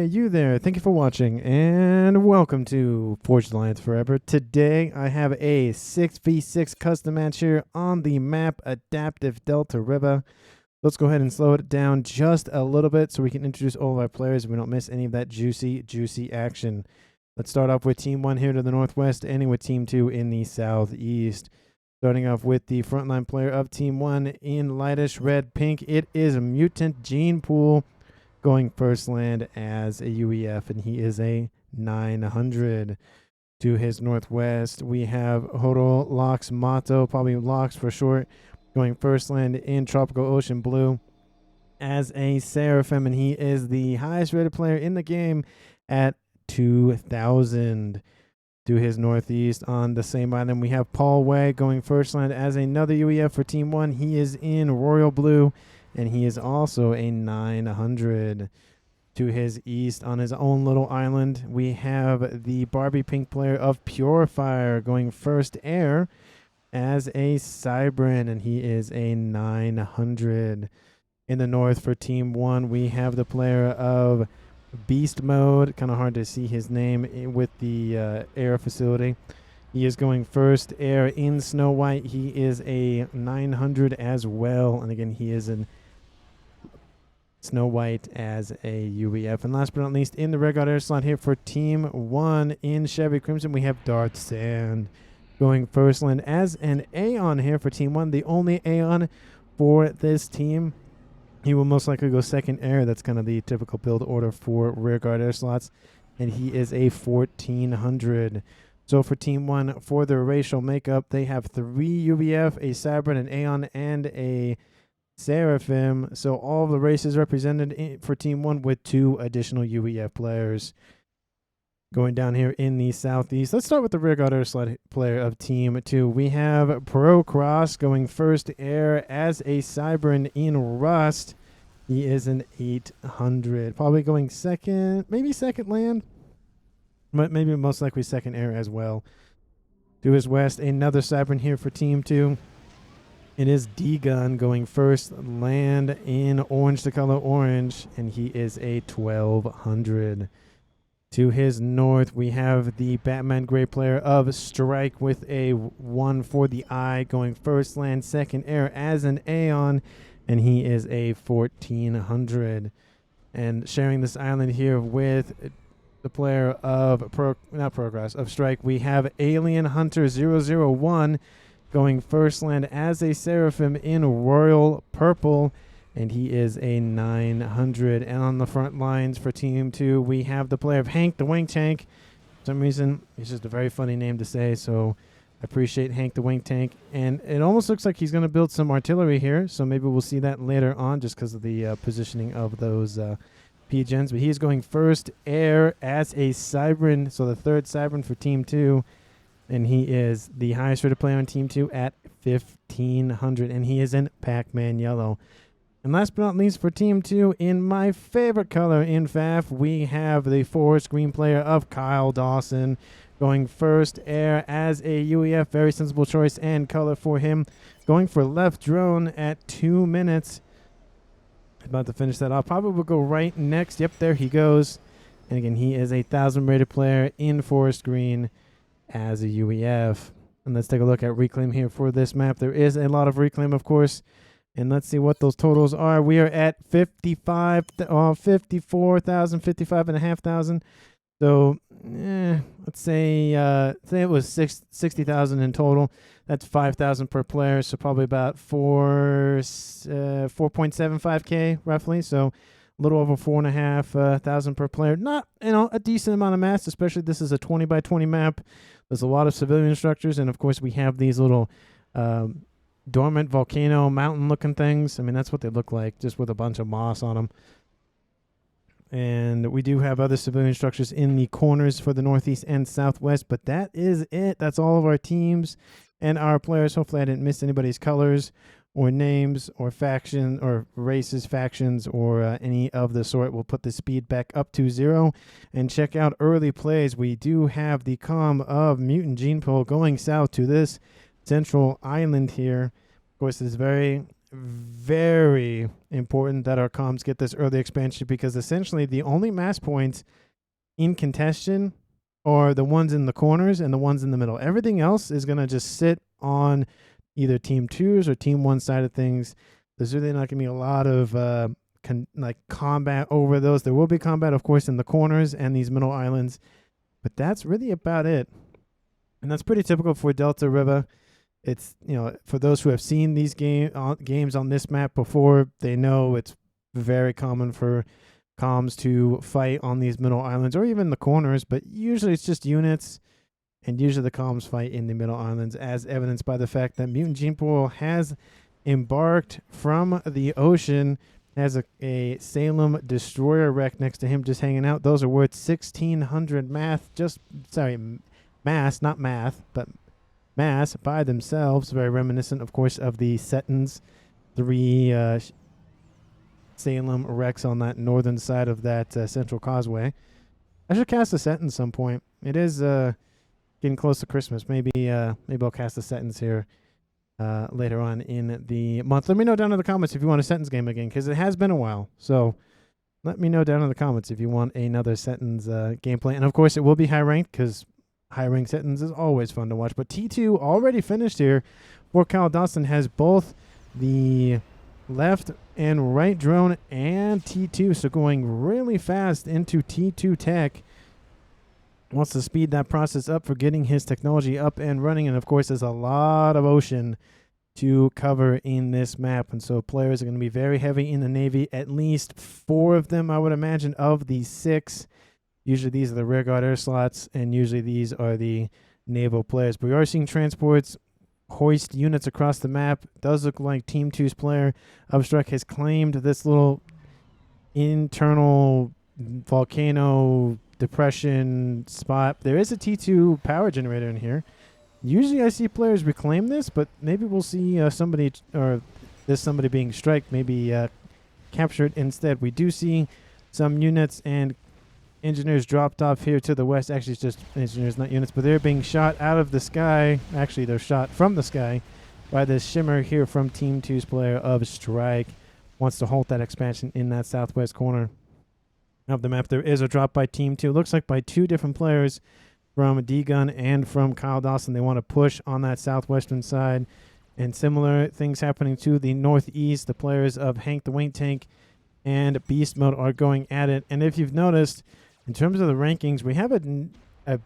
Hey, you there. Thank you for watching, and welcome to Forged Alliance Forever. Today, I have a 6v6 custom match here on the map Adaptive Delta RIVA. Let's go ahead and slow it down just a little bit so we can introduce all of our players and we don't miss any of that juicy action. Let's start off with Team 1 here to the northwest, ending with Team 2 in the southeast. Starting off with the frontline player of Team 1 in lightish red-pink. It is Mutant Gene Pool, going first land as a UEF, and he is a 900. To his northwest, we have Horo Lox Mato, probably Lox for short, going first land in Tropical Ocean Blue as a Seraphim, and he is the highest rated player in the game at 2,000. To his northeast on the same island, we have Paul Way going first land as another UEF for Team 1. He is in Royal Blue, and he is also a 900. To his east on his own little island, we have the Barbie Pink player of Purifier going first air as a Cybran, and he is a 900. In the north for Team 1, we have the player of Beast Mode. Kind of hard to see his name with the air facility. He is going first air in Snow White. He is a 900 as well, and again, he is in Snow White as a UEF. And last but not least, in the Red God Air slot here for Team 1 in Chevy Crimson, we have Darth Sand going first land as an Aeon here for Team 1. The only Aeon for this team. He will most likely go second air. That's kind of the typical build order for rear guard air slots. And he is a 1,400. So for Team 1, for their racial makeup, they have 3 UVF, a Cybran, an Aeon, and a Seraphim. So all of the races represented for Team 1 with 2 additional UEF players. Going down here in the southeast, let's start with the rear guard air slot player of Team 2. We have Pro Cross going first air as a Cybran in Rust. He is an 800. Probably going second, maybe second land, but maybe most likely second air as well. To his west, another Cybran here for Team 2. It is D-Gun going first land in orange, the color orange, and he is a 1,200. To his north, we have the Batman Gray player of Strike with a 1 for the eye, going first land, second air as an Aeon, and he is a 1,400. And sharing this island here with the player of of Strike, we have Alien Hunter 001 going first land as a Seraphim in Royal Purple, and he is a 900. And on the front lines for Team 2, we have the player of Hank the Wing Tank. For some reason, it's just a very funny name to say, so I appreciate Hank the Wing Tank. And it almost looks like he's going to build some artillery here, so maybe we'll see that later on just because of the positioning of those P-Gens. But he is going first air as a Cybran, so the third Cybran for Team 2. And he is the highest rated player on Team 2 at 1,500, and he is in Pac-Man Yellow. And last but not least for Team 2, in my favorite color in FAF, we have the forest green player of Kyle Dawson going first air as a UEF. Very sensible choice and color for him. Going for left drone at 2 minutes. About to finish that off. Probably will go right next. Yep, there he goes. And again, he is a 1,000 rated player in forest green as a UEF. And let's take a look at reclaim here for this map. There is a lot of reclaim, of course. And let's see what those totals are. We are at 54,000, 55,500. So let's say it was 60,000 in total. That's 5,000 per player. So probably about 4.75K roughly. So a little over 4,500 per player. Not, a decent amount of mass, especially this is a 20 by 20 map. There's a lot of civilian structures. And of course we have these little dormant volcano mountain looking things. I mean, that's what they look like, just with a bunch of moss on them. And we do have other civilian structures in the corners for the northeast and southwest, but that is it. That's all of our teams and our players. Hopefully I didn't miss anybody's colors or names or faction or races, factions, or any of the sort. We'll put the speed back up to 0 and check out early plays. We do have the comm of Mutant Gene Pool going south to this central island here. Of course, it's very very important that our comms get this early expansion, because essentially the only mass points in contention are the ones in the corners and the ones in the middle. Everything else is going to just sit on either Team 2's or Team 1's side of things. There's really not going to be a lot of combat over those. There will be combat, of course, in the corners and these middle islands, but that's really about it. And that's pretty typical for Delta RIVA. It's, for those who have seen these games on this map before, they know it's very common for comms to fight on these middle islands or even the corners, but usually it's just units, and usually the comms fight in the middle islands, as evidenced by the fact that Mutant Gene Pool has embarked from the ocean, has a Salem destroyer wreck next to him just hanging out. Those are worth 1,600 mass, not math, but mass by themselves. Very reminiscent, of course, of the Setton's 3 Salem wrecks on that northern side of that central causeway. I should cast a Setton some point. It is getting close to Christmas. Maybe I'll cast the Settons here later on in the month. Let me know down in the comments if you want a Settons game again, because it has been a while. So let me know down in the comments if you want another Settons gameplay. And of course, it will be high ranked, because high ranked Settons is always fun to watch. But T2 already finished here. Fort Kyle Dawson has both the left and right drone and T2, so going really fast into T2 tech. Wants to speed that process up for getting his technology up and running. And of course, there's a lot of ocean to cover in this map, and so players are going to be very heavy in the Navy. At least 4 of them, I would imagine, of the 6. Usually these are the rearguard air slots, and usually these are the naval players. But we are seeing transports hoist units across the map. It does look like Team 2's player, Obstruct, has claimed this little internal volcano depression spot. There is a T2 power generator in here. Usually I see players reclaim this, but maybe we'll see somebody being striked, maybe captured instead. We do see some units and engineers dropped off here to the west. Actually, it's just engineers, not units, but they're being shot out of the sky. Actually, they're shot from the sky by this shimmer here from Team 2's player of Strike. Wants to halt that expansion in that southwest corner of the map. There is a drop by Team 2. Looks like by 2 different players, from D-Gun and from Kyle Dawson. They want to push on that southwestern side. And similar things happening to the northeast. The players of Hank the Wing Tank and Beast Mode are going at it. And if you've noticed, in terms of the rankings, we have a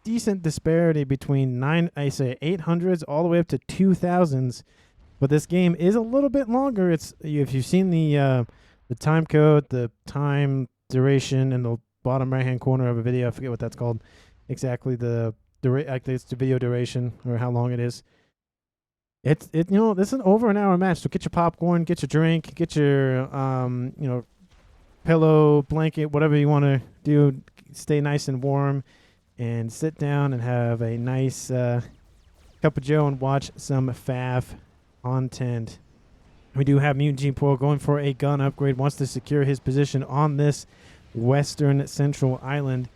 decent disparity between 800s all the way up to 2000s. But this game is a little bit longer. If you've seen the time code, the time duration in the bottom right-hand corner of a video, I forget what that's called exactly. It's the video duration, or how long it is. This is an over an hour match. So get your popcorn, get your drink, get your pillow, blanket, whatever you want to do. Stay nice and warm, and sit down and have a nice cup of joe and watch some FAF content. We do have Mutant Gene Pool going for a gun upgrade. Wants to secure his position on this western central island.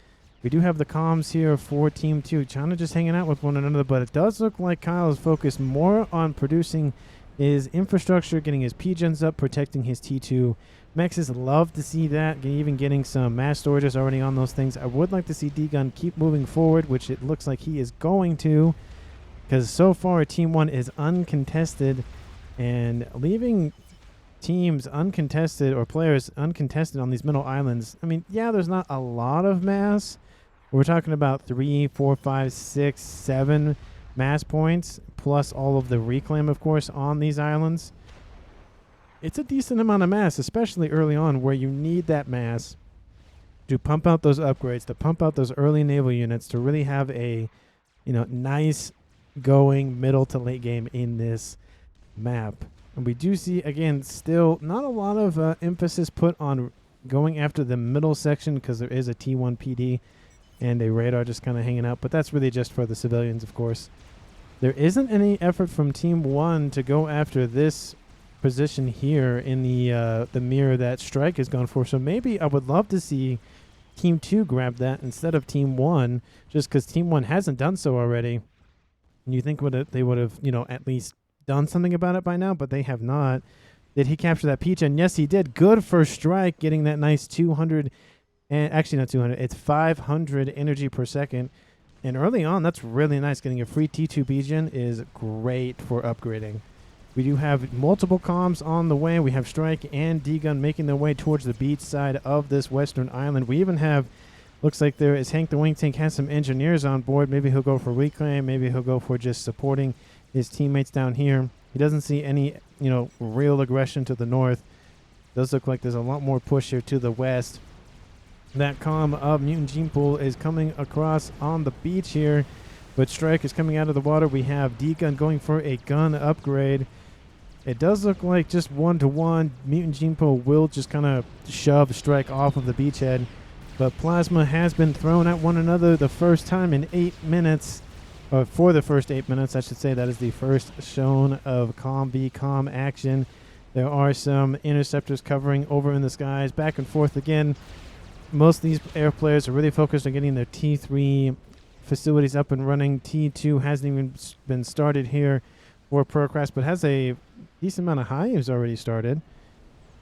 We do have the comms here for Team 2. China just hanging out with one another, but it does look like Kyle is focused more on producing his infrastructure, getting his P-gens up, protecting his T2. Mexes love to see that, even getting some mass storages already on those things. I would like to see D-Gun keep moving forward, which it looks like he is going to, because so far Team 1 is uncontested, and leaving teams uncontested, or players uncontested on these middle islands. I mean, yeah, there's not a lot of mass. We're talking about 3, 4, 5, 6, 7 mass points, plus all of the reclaim, of course, on these islands. It's a decent amount of mass, especially early on, where you need that mass to pump out those upgrades, to pump out those early naval units, to really have a nice going middle to late game in this map. And we do see, again, still not a lot of emphasis put on going after the middle section, because there is a T1 PD and a radar just kind of hanging out, but that's really just for the civilians, of course. There isn't any effort from Team 1 to go after this position here in the mirror that Strike has gone for, so maybe I would love to see Team 2 grab that instead of Team 1, just because Team 1 hasn't done so already. And you think they would have, at least done something about it by now, but they have not. Did he capture that peach? And yes, he did. Good first strike, getting that nice 200, and actually not 200, it's 500 energy per second. And early on, that's really nice. Getting a free T2 Bijan is great for upgrading. We do have multiple comms on the way. We have Strike and D-Gun making their way towards the beach side of this western island. We even have, looks like there is Hank the Wing Tank has some engineers on board. Maybe he'll go for reclaim. Maybe he'll go for just supporting his teammates down here. He doesn't see any, real aggression to the north. Does look like there's a lot more push here to the west. That comm of Mutant Gene Pool is coming across on the beach here, but Strike is coming out of the water. We have D-Gun going for a gun upgrade. It does look like just 1-to-1. Mutant Gene Pool will just kind of shove Strike off of the beachhead, but Plasma has been thrown at one another the first time in 8 minutes, or for the first 8 minutes, I should say. That is the first shown of comm v comm action. There are some interceptors covering over in the skies, back and forth again. Most of these air players are really focused on getting their T3 facilities up and running. T2 hasn't even been started here for Procrast, but has a decent amount of hives already started.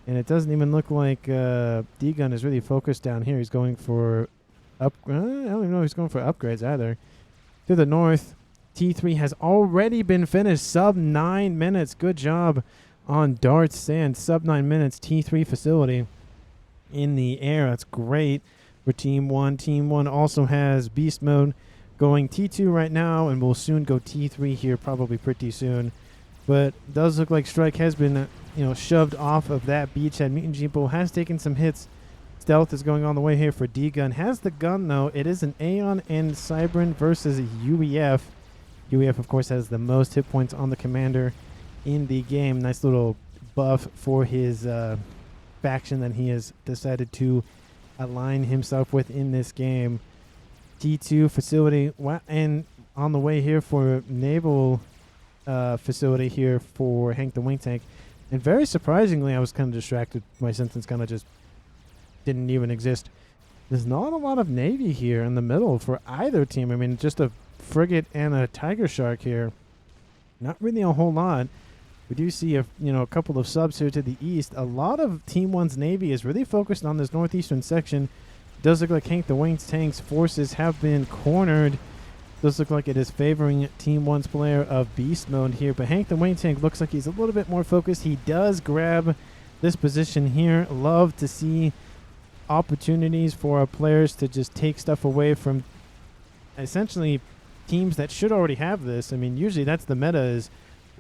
And it doesn't even look like D-Gun is really focused down here. He's going for I don't even know if he's going for upgrades either. To the north, T3 has already been finished. Sub 9 minutes. Good job on Dart Sand. Sub 9 minutes. T3 facility in the air. That's great for Team 1. Team 1 also has Beast Mode going T2 right now, and will soon go T3 here probably pretty soon. But it does look like Strike has been shoved off of that beachhead. Mutant Gene Pool has taken some hits. Stealth is going on the way here for D-Gun. Has the gun, though. It is an Aeon and Cybrin versus UEF. UEF, of course, has the most hit points on the commander in the game. Nice little buff for his faction that he has decided to align himself with in this game. T2 facility, and on the way here for naval facility here for Hank the Wing Tank. And very surprisingly, I was kind of distracted. My sentence kind of just didn't even exist. There's not a lot of Navy here in the middle for either team. I mean, just a frigate and a Tiger Shark here. Not really a whole lot. We do see a couple of subs here to the east. A lot of Team 1's Navy is really focused on this northeastern section. It does look like Hank the Wing Tank's forces have been cornered. Does look like it is favoring Team 1's player of Beast Mode here. But Hank the Wing Tank looks like he's a little bit more focused. He does grab this position here. Love to see opportunities for our players to just take stuff away from essentially teams that should already have this. I mean, usually that's the meta, is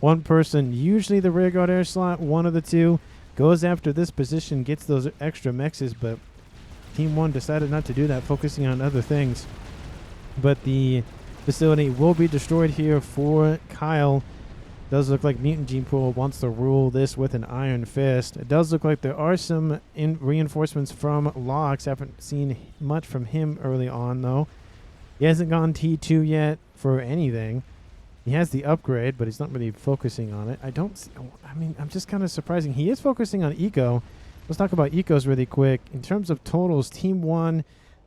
one person, usually the rear guard air slot, one of the two, goes after this position, gets those extra mexes, but Team 1 decided not to do that, focusing on other things. But the facility will be destroyed here for Kyle. Does look like Mutant Gene Pool wants to rule this with an iron fist. It does look like there are some reinforcements from Lox. Haven't seen much from him early on, though. He hasn't gone T2 yet for anything. He has the upgrade, but he's not really focusing on it. I'm just kind of surprising. He is focusing on Eco. Let's talk about Ecos really quick. In terms of totals, Team 1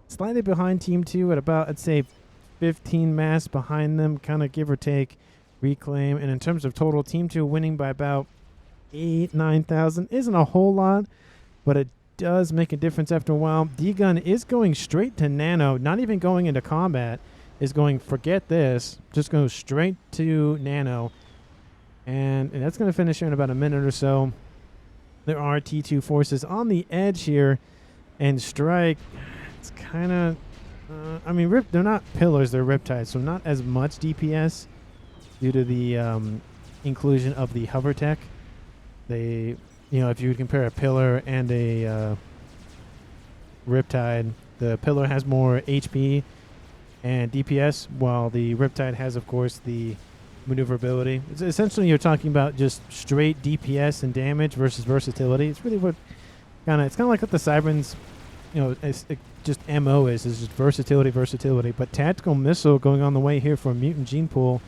slightly behind Team 2 at about, I'd say, 15 mass behind them, kind of give or take. Reclaim. And in terms of total, Team 2 winning by about 9,000. Isn't a whole lot, but it does make a difference after a while. D-Gun is going straight to Nano, not even going into combat. Is going, forget this, just go straight to Nano. And that's going to finish here in about a minute or so. There are T2 forces on the edge here. And Strike, it's kind of, they're not pillars, they're Riptides, so not as much DPS due to the inclusion of the hover tech. They, if you would compare a pillar and a Riptide, the pillar has more HP and DPS, while the Riptide has, of course, the maneuverability. It's essentially, you're talking about just straight DPS and damage versus versatility. It's really what it's kind of like what the Cyberns, just MO is just versatility. But tactical missile going on the way here for Mutant Gene Pool.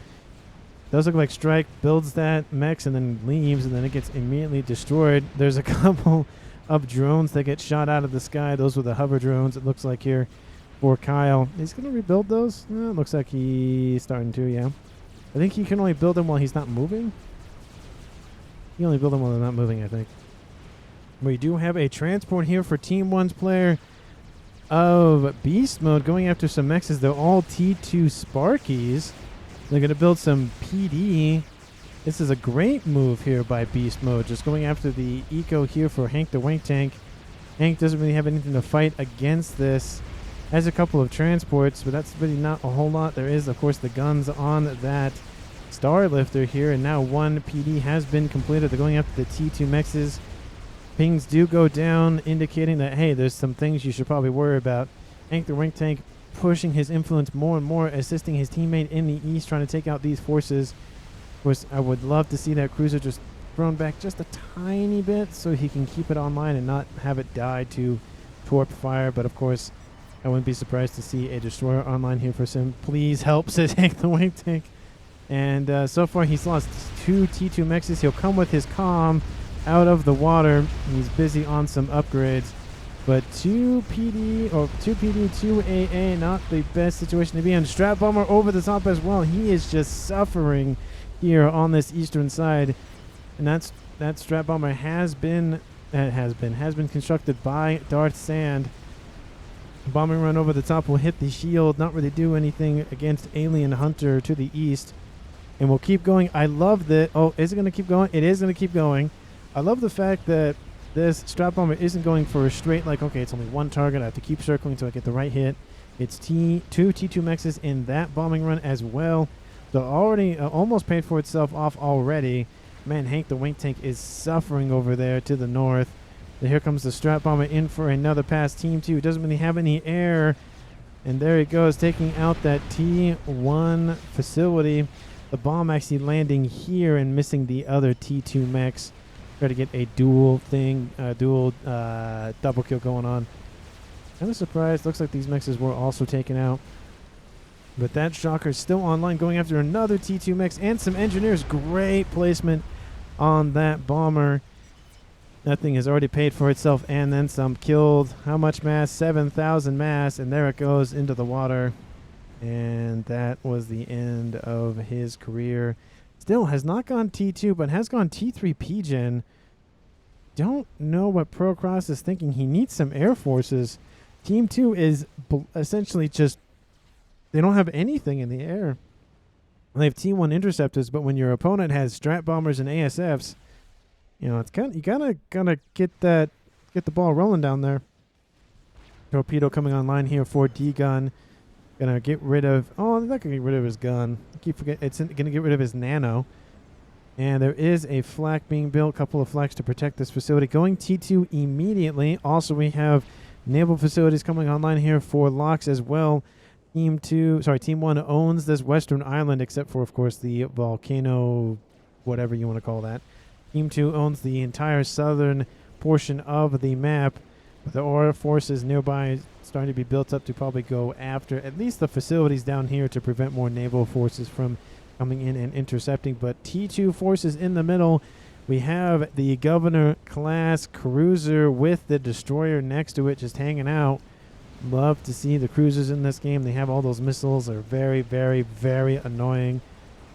Does look like Strike builds that mechs and then leaves, and then it gets immediately destroyed. There's a couple of drones that get shot out of the sky. Those were the hover drones, it looks like here for Kyle. He's going to rebuild those? It looks like he's starting to, yeah. I think he can only build them while he's not moving. You only build them while they're not moving, I think. We do have a transport here for Team 1's player of Beast Mode going after some mechs. They're all T2 Sparkies. They're going to build some PD. This is a great move here by Beast Mode, just going after the eco here for Hank the Wank Tank. Hank doesn't really have anything to fight against this. Has a couple of transports, but that's really not a whole lot. There is, of course, the guns on that Star Lifter here, and now one PD has been completed. They're going after the T2 Mechs. Pings do go down, indicating that, hey, there's some things you should probably worry about. Hank the Wank Tank pushing his influence more and more, assisting his teammate in the east, trying to take out these forces. Of course, I would love to see that cruiser just thrown back just a tiny bit so he can keep it online and not have it die to torp fire. But of course, I wouldn't be surprised to see a destroyer online here for Sim. Please help, says Hank the Wank Tank. And so far, he's lost 2 T2 Mechs. He'll come with his comm out of the water. He's busy on some upgrades. But 2 PD, 2 AA, not the best situation to be in. Strap Bomber over the top as well. He is just suffering here on this eastern side. And that Strap Bomber has been constructed by Darth Sand. Bombing run over the top will hit the shield, not really do anything against Alien Hunter to the east. And we'll keep going. I love that. Oh, is it going to keep going? It is going to keep going. I love the fact that this Strap Bomber isn't going for a straight, like, okay, it's only one target. I have to keep circling until I get the right hit. It's two T2 Mechs in that bombing run as well. So already almost paid for itself off already. Man, Hank the Wank Tank is suffering over there to the north. And here comes the Strap Bomber in for another pass. Team 2 doesn't really have any air. And there he goes, taking out that T1 facility. The bomb actually landing here and missing the other T2 Mechs. Try to get a double kill going on. Kind of surprised. Looks like these mechs were also taken out. But that Shocker is still online, going after another T2 Mechs and some engineers. Great placement on that bomber. That thing has already paid for itself and then some. Killed how much mass? 7,000 mass. And there it goes into the water. And that was the end of his career. Still has not gone T2, but has gone T3 PGen. Don't know what Procross is thinking. He needs some air forces. Team 2 is essentially just, they don't have anything in the air. They have T1 interceptors, but when your opponent has Strat Bombers and ASFs, you know, it's you gotta get the ball rolling down there. Torpedo coming online here for D-Gun. Gonna get rid of, oh, they're not gonna get rid of his gun. I keep forgetting, it's gonna get rid of his nano. And there is a flak being built, couple of flaks to protect this facility. Going T2 immediately. Also, we have naval facilities coming online here for locks as well. Team 1 owns this western island, except for, of course, the volcano, whatever you want to call that. Team 2 owns the entire southern portion of the map. But there are forces nearby starting to be built up to probably go after at least the facilities down here to prevent more naval forces from coming in and intercepting. But T2 forces in the middle. We have the Governor class cruiser with the destroyer next to it just hanging out. Love to see the cruisers in this game. They have all those missiles. They're very, very, very annoying.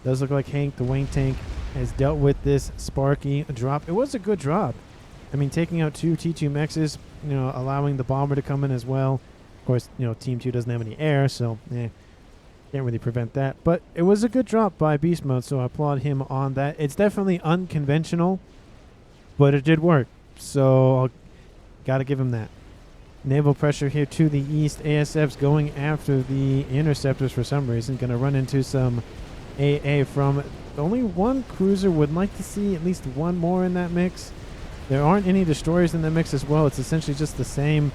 Does look like Hank the Wank Tank has dealt with this Sparky drop. It was a good drop. I mean, taking out 2 T2 Mechs, you know, allowing the bomber to come in as well. Of course, you know, Team 2 doesn't have any air, so can't really prevent that. But it was a good drop by Beast Mode, so I applaud him on that. It's definitely unconventional, but it did work. So I'll got to give him that. Naval pressure here to the east. ASF's going after the interceptors for some reason. Going to run into some AA from only one cruiser. Would like to see at least one more in that mix. There aren't any destroyers in the mix as well. It's essentially just the same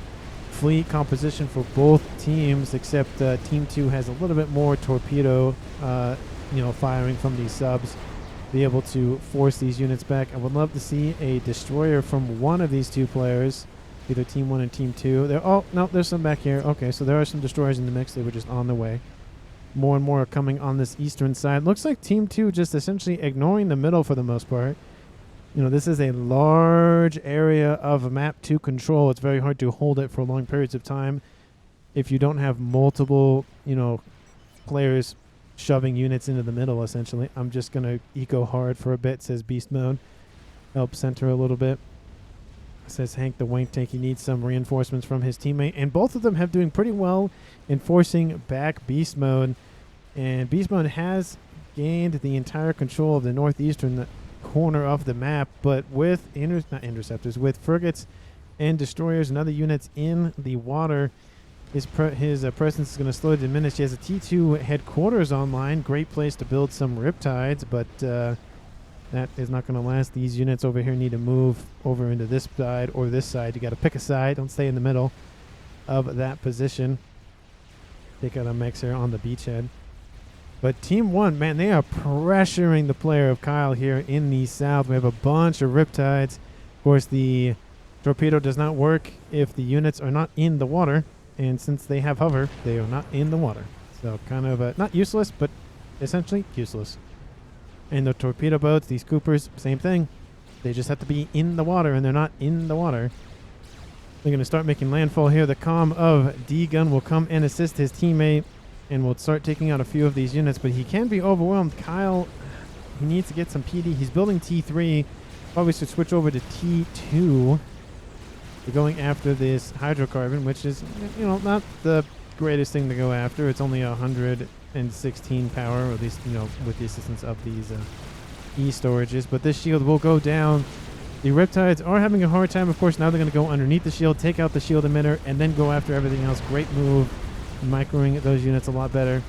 fleet composition for both teams, except Team 2 has a little bit more torpedo, firing from these subs, be able to force these units back. I would love to see a destroyer from one of these two players, either Team 1 and Team 2. Oh, no, there's some back here. Okay, so there are some destroyers in the mix. They were just on the way. More and more are coming on this eastern side. Looks like Team 2 just essentially ignoring the middle for the most part. You know, this is a large area of a map to control. It's very hard to hold it for long periods of time if you don't have multiple, players shoving units into the middle, essentially. I'm just going to eco hard for a bit, says Beast Mode. help center a little bit. Says Hank the Wink Tank he needs some reinforcements from his teammate, and both of them have doing pretty well in forcing back beast mode, and beast mode has gained the entire control of the northeastern corner of the map, but with with frigates and destroyers and other units in the water, his presence is going to slowly diminish. He has a T2 headquarters online, great place to build some riptides, but that is not going to last. These units over here need to move over into this side or this side. You got to pick a side. Don't stay in the middle of that position. Take out a mechs here on the beachhead. But Team 1, man, they are pressuring the player of Kyle here in the south. We have a bunch of riptides. Of course, the torpedo does not work if the units are not in the water. And since they have hover, they are not in the water. So kind of not useless, but essentially useless. And the torpedo boats, these Coopers, same thing. They just have to be in the water, and they're not in the water. They're going to start making landfall here. The comm of D-Gun will come and assist his teammate, and will start taking out a few of these units, but he can be overwhelmed. Kyle, he needs to get some PD. He's building T3. Probably should switch over to T2. They're going after this hydrocarbon, which is, you know, not the greatest thing to go after. It's only 116 power, or at least, you know, with the assistance of these E-storages. But this shield will go down. The Riptides are having a hard time. Of course, now they're going to go underneath the shield, take out the shield emitter, and then go after everything else. Great move. Microing those units a lot better.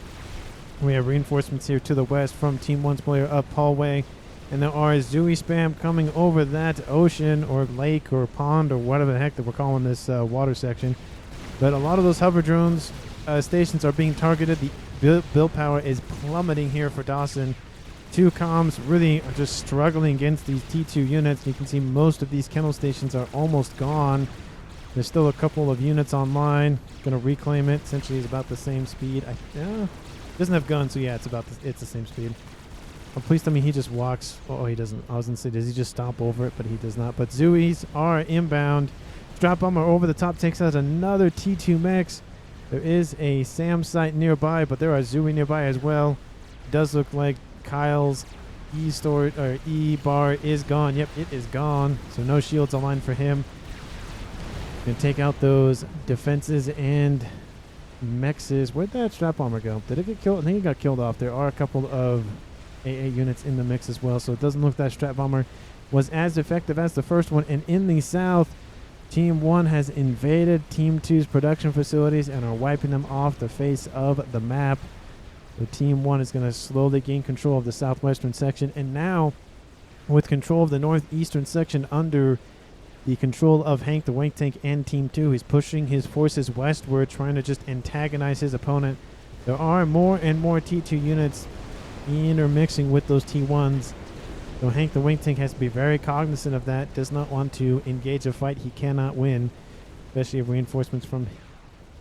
We have reinforcements here to the west from Team 1's player up hallway. And there are Zooey spam coming over that ocean or lake or pond or whatever the heck that we're calling this water section. But a lot of those hover drones stations are being targeted. The build power is plummeting here for Dawson. Two comms really are just struggling against these T2 units. You can see most of these kennel stations are almost gone. There's still a couple of units online. Going to reclaim it. Essentially, it's about the same speed. Doesn't have guns, so yeah, it's the same speed. Please tell me he just walks. Oh, he doesn't. I was going to say, does he just stomp over it? But he does not. But Zooey's are inbound. Strap bomber over the top takes out another T2 mechs. There is a SAM site nearby, but there are Zooey nearby as well. It does look like Kyle's E-bar is gone. Yep, it is gone. So no shields aligned for him. Gonna take out those defenses and mexes. Where'd that strap bomber go? Did it get killed? I think it got killed off. There are a couple of AA units in the mix as well, so it doesn't look that strap bomber was as effective as the first one. And in the south, Team 1 has invaded Team 2's production facilities and are wiping them off the face of the map. So Team 1 is going to slowly gain control of the southwestern section, and now with control of the northeastern section under the control of Hank the Wink Tank and Team 2. He's pushing his forces westward, trying to just antagonize his opponent. There are more and more T2 units intermixing with those T1s. So Hank the Wink Tank has to be very cognizant of that. Does not want to engage a fight he cannot win, especially if reinforcements from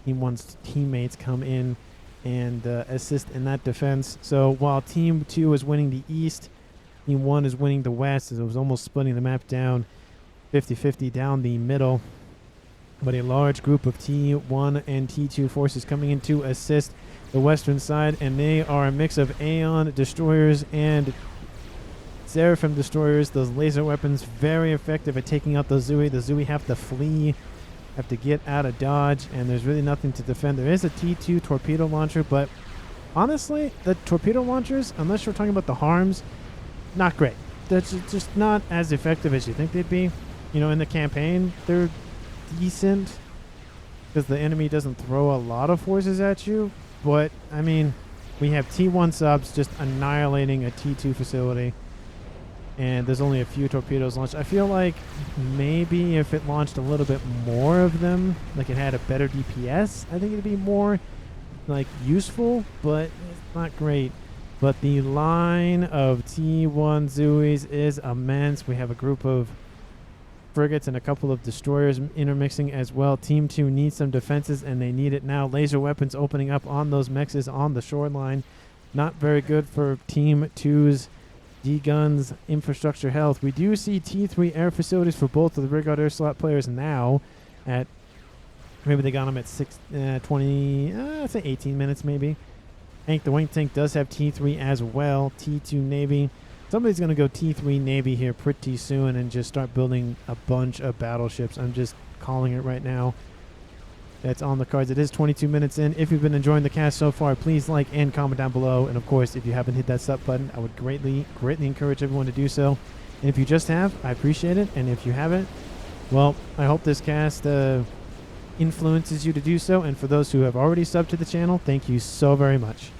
Team 1's teammates come in and assist in that defense. So while Team 2 is winning the east, Team 1 is winning the west, as it was almost splitting the map down 50-50 down the middle. But a large group of T1 and T2 forces coming in to assist the western side, and they are a mix of Aeon destroyers and Seraphim destroyers. Those laser weapons very effective at taking out the Zooey. The Zooey have to flee, have to get out of dodge, and there's really nothing to defend. There is a T2 torpedo launcher, but honestly, the torpedo launchers, unless you're talking about the harms, not great. That's just not as effective as you think they'd be. You know, in the campaign, they're decent because the enemy doesn't throw a lot of forces at you. But, I mean, we have T1 subs just annihilating a T2 facility, and there's only a few torpedoes launched. I feel like maybe if it launched a little bit more of them, like it had a better DPS, I think it'd be more, like, useful, but it's not great. But the line of T1 Zooeys is immense. We have a group of frigates and a couple of destroyers intermixing as well. Team 2 needs some defenses, and they need it now. Laser weapons opening up on those mexes on the shoreline. Not very good for Team 2's D-Guns infrastructure health. We do see T3 air facilities for both of the Rigard air slot players now at, maybe they got them at 20, I'd say 18 minutes maybe. Hank the Wink Tank does have T3 as well. T2 Navy Somebody's going to go T3 Navy here pretty soon and just start building a bunch of battleships. I'm just calling it right now. That's on the cards. It is 22 minutes in. If you've been enjoying the cast so far, please like and comment down below. And of course, if you haven't hit that sub button, I would greatly encourage everyone to do so. And if you just have, I appreciate it. And if you haven't, well, I hope this cast influences you to do so. And for those who have already subbed to the channel, thank you so very much.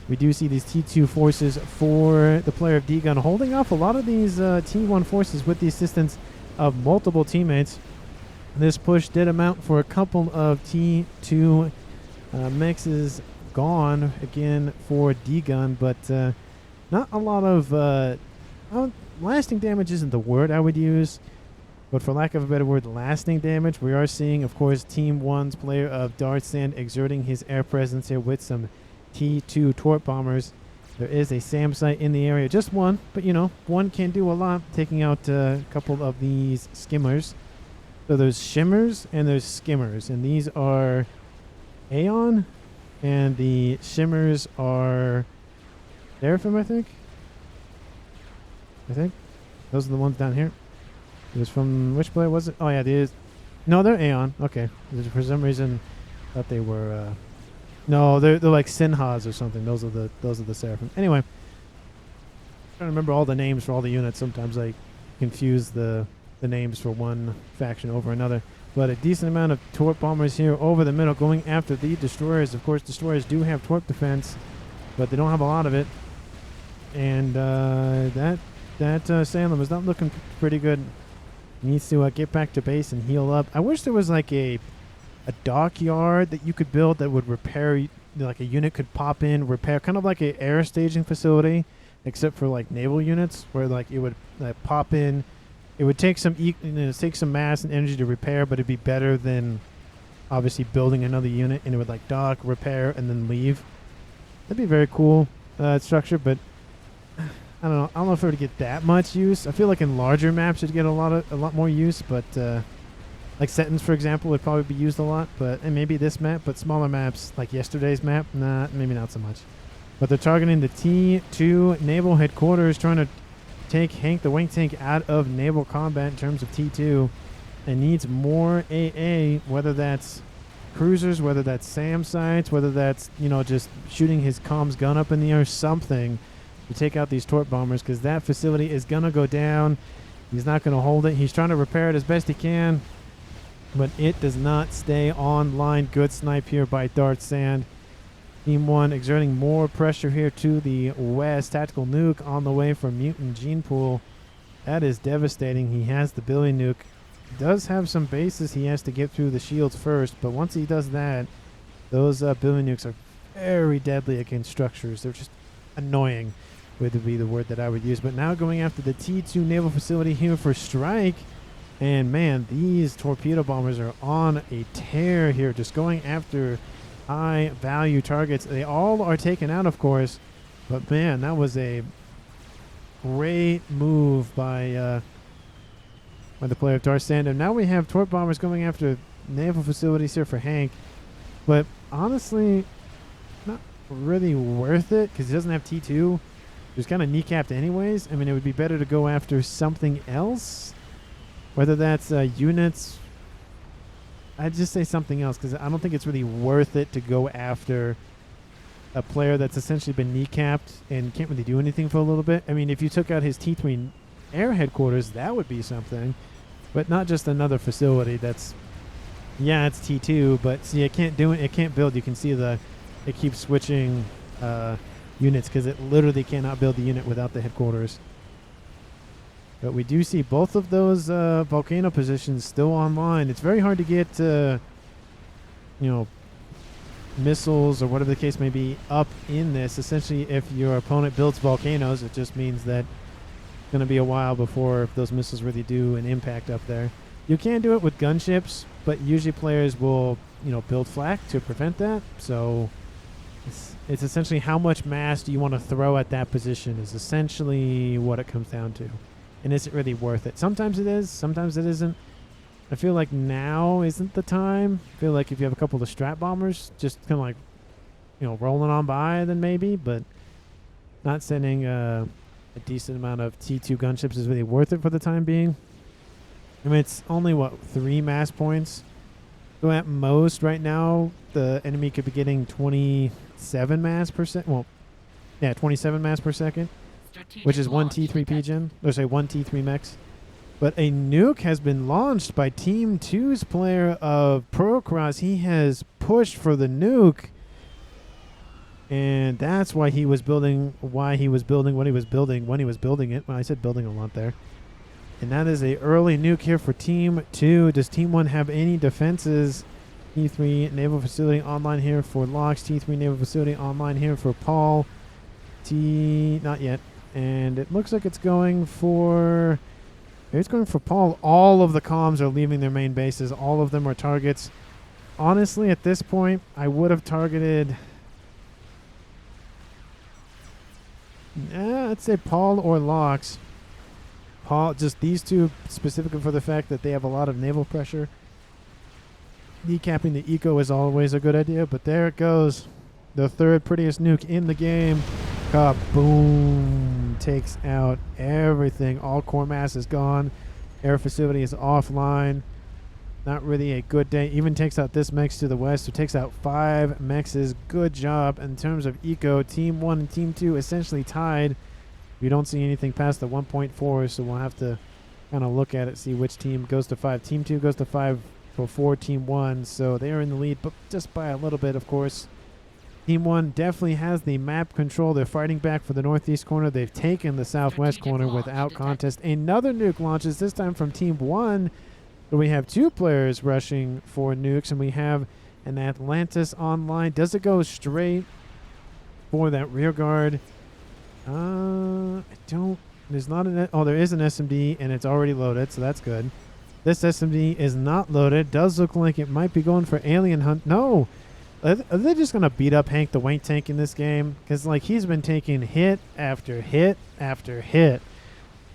We do see these T2 forces for the player of D-Gun holding off a lot of these T1 forces with the assistance of multiple teammates. This push did amount for a couple of T2 mechs gone again for D-Gun, but not a lot of lasting damage isn't the word I would use, but for lack of a better word, lasting damage. We are seeing, of course, Team 1's player of Dark Sand exerting his air presence here with some T2 torp bombers. There is a SAM site in the area, just one, but you know, one can do a lot, taking out a couple of these skimmers. So there's shimmers and there's skimmers, and these are Aeon, and the shimmers are Seraphim, I think. Those are the ones down here. It was from which player was it? Oh yeah, these. No, they're Aeon. Okay, for some reason, thought they were. No, they're like Sinhas or something. Those are the Seraphim. Anyway, I'm trying to remember all the names for all the units. Sometimes I confuse the names for one faction over another. But a decent amount of torp bombers here over the middle going after the destroyers. Of course, destroyers do have torp defense, but they don't have a lot of it. And that Salem is not looking pretty good. He needs to get back to base and heal up. I wish there was like a dockyard that you could build that would repair, like a unit could pop in, repair, kind of like an air staging facility, except for like naval units, where like it would pop in. It would take some mass and energy to repair, but it'd be better than obviously building another unit, and it would like dock, repair, and then leave. That'd be very cool structure, but I don't know. I don't know if it would get that much use. I feel like in larger maps it'd get a lot more use, but like Sentence, for example, would probably be used a lot. But and maybe this map, but smaller maps like yesterday's map, nah, maybe not so much. But they're targeting the T2 naval headquarters, trying to take Hank the Wing Tank out of naval combat in terms of T2, and needs more AA, whether that's cruisers, whether that's SAM sites, whether that's, you know, just shooting his comms gun up in the air, something to take out these torp bombers, because that facility is going to go down. He's not going to hold it. He's trying to repair it as best he can, but it does not stay online. Good snipe here by Dark Sand. Team 1 exerting more pressure here to the west. Tactical nuke on the way from Mutant Gene Pool. That is devastating. He has the Billy nuke. He does have some bases he has to get through the shields first, but once he does that, those Billy nukes are very deadly against structures. They're just annoying, would be the word that I would use. But now going after the T2 naval facility here for strike. And man, these torpedo bombers are on a tear here, just going after high value targets. They all are taken out, of course, but man, that was a great move by the player of Dark Sand. And now we have torp bombers going after naval facilities here for Hank, but honestly not really worth it because he doesn't have T2. He's kind of kneecapped anyways. I mean, it would be better to go after something else, whether that's units. I'd just say something else, because I don't think it's really worth it to go after a player that's essentially been kneecapped and can't really do anything for a little bit. I mean, if you took out his T3 air headquarters, that would be something, but not just another facility that's, yeah, it's T2, but see, it can't do it. It can't build. You can see it keeps switching units because it literally cannot build the unit without the headquarters. But we do see both of those volcano positions still online. It's very hard to get, missiles or whatever the case may be up in this. Essentially, if your opponent builds volcanoes, it just means that it's going to be a while before those missiles really do an impact up there. You can do it with gunships, but usually players will, build flak to prevent that. So it's essentially how much mass do you want to throw at that position is essentially what it comes down to. And is it really worth it? Sometimes it is, sometimes it isn't. I feel like now isn't the time. I feel like if you have a couple of strat bombers, just kind of like, rolling on by, then maybe, but not sending a a decent amount of T2 gunships is really worth it for the time being. I mean, it's only, what, 3 mass points? So at most right now, the enemy could be getting 27 mass per second. Well, yeah, 27 mass per second, which is 1 T3 gen. Or say 1 T3 mechs. But a nuke has been launched by Team 2's player of Procross. He has pushed for the nuke. And that's why he was building, what he was building when he was building it. Well, I said building a lot there. And that is a early nuke here for Team 2. Does Team 1 have any defenses? T3 Naval Facility online here for Lox. T3 Naval Facility online here for Paul. Not yet. And it looks like it's going for... It's going for Paul. All of the comms are leaving their main bases. All of them are targets. Honestly, at this point, I would have targeted... I'd say Paul or Lox. Paul, just these two specifically for the fact that they have a lot of naval pressure. Decapping the eco is always a good idea, but there it goes. The third prettiest nuke in the game. Kaboom! Takes out everything. All core mass is gone. Air facility is offline. Not really a good day. Even takes out this mechs to the west. So takes out 5 mechs. Good job in terms of eco. Team 1 and Team 2 essentially tied. We don't see anything past the 1.4, so we'll have to kind of look at it, see which team goes to 5. Team 2 goes to 5 before Team 1, so they are in the lead, but just by a little bit, of course. Team 1 definitely has the map control. They're fighting back for the northeast corner. They've taken the southwest corner without contest. Another nuke launches, this time from Team 1. So we have 2 players rushing for nukes, and we have an Atlantis online. Does it go straight for that rear guard? I don't... There's not an... Oh, there is an SMD, and it's already loaded, so that's good. This SMD is not loaded. Does look like it might be going for alien hunt. No! Are they just going to beat up Hank the Wank Tank in this game? Because, like, he's been taking hit after hit after hit.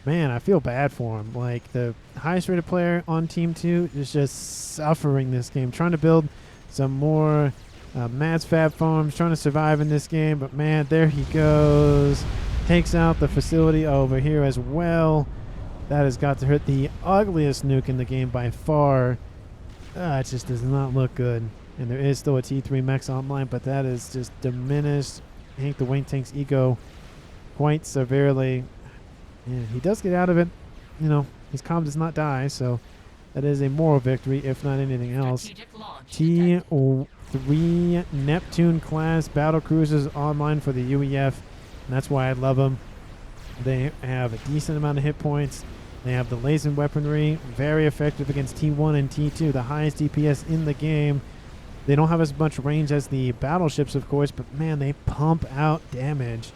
Man, I feel bad for him. Like, the highest rated player on Team 2 is just suffering this game. Trying to build some more Mads FAF farms. Trying to survive in this game. But, man, there he goes. Takes out the facility over here as well. That has got to hurt. The ugliest nuke in the game by far. It just does not look good. And there is still a T3 mechs online, but that is just diminished Hank the Wank Tank's eco quite severely. Yeah, he does get out of it. You know, his comm does not die, so that is a moral victory, if not anything else. T3 Neptune class battle cruisers online for the UEF, and that's why I love them. They have a decent amount of hit points. They have the laser weaponry, very effective against T1 and T2, the highest DPS in the game. They don't have as much range as the battleships, of course, but man, they pump out damage.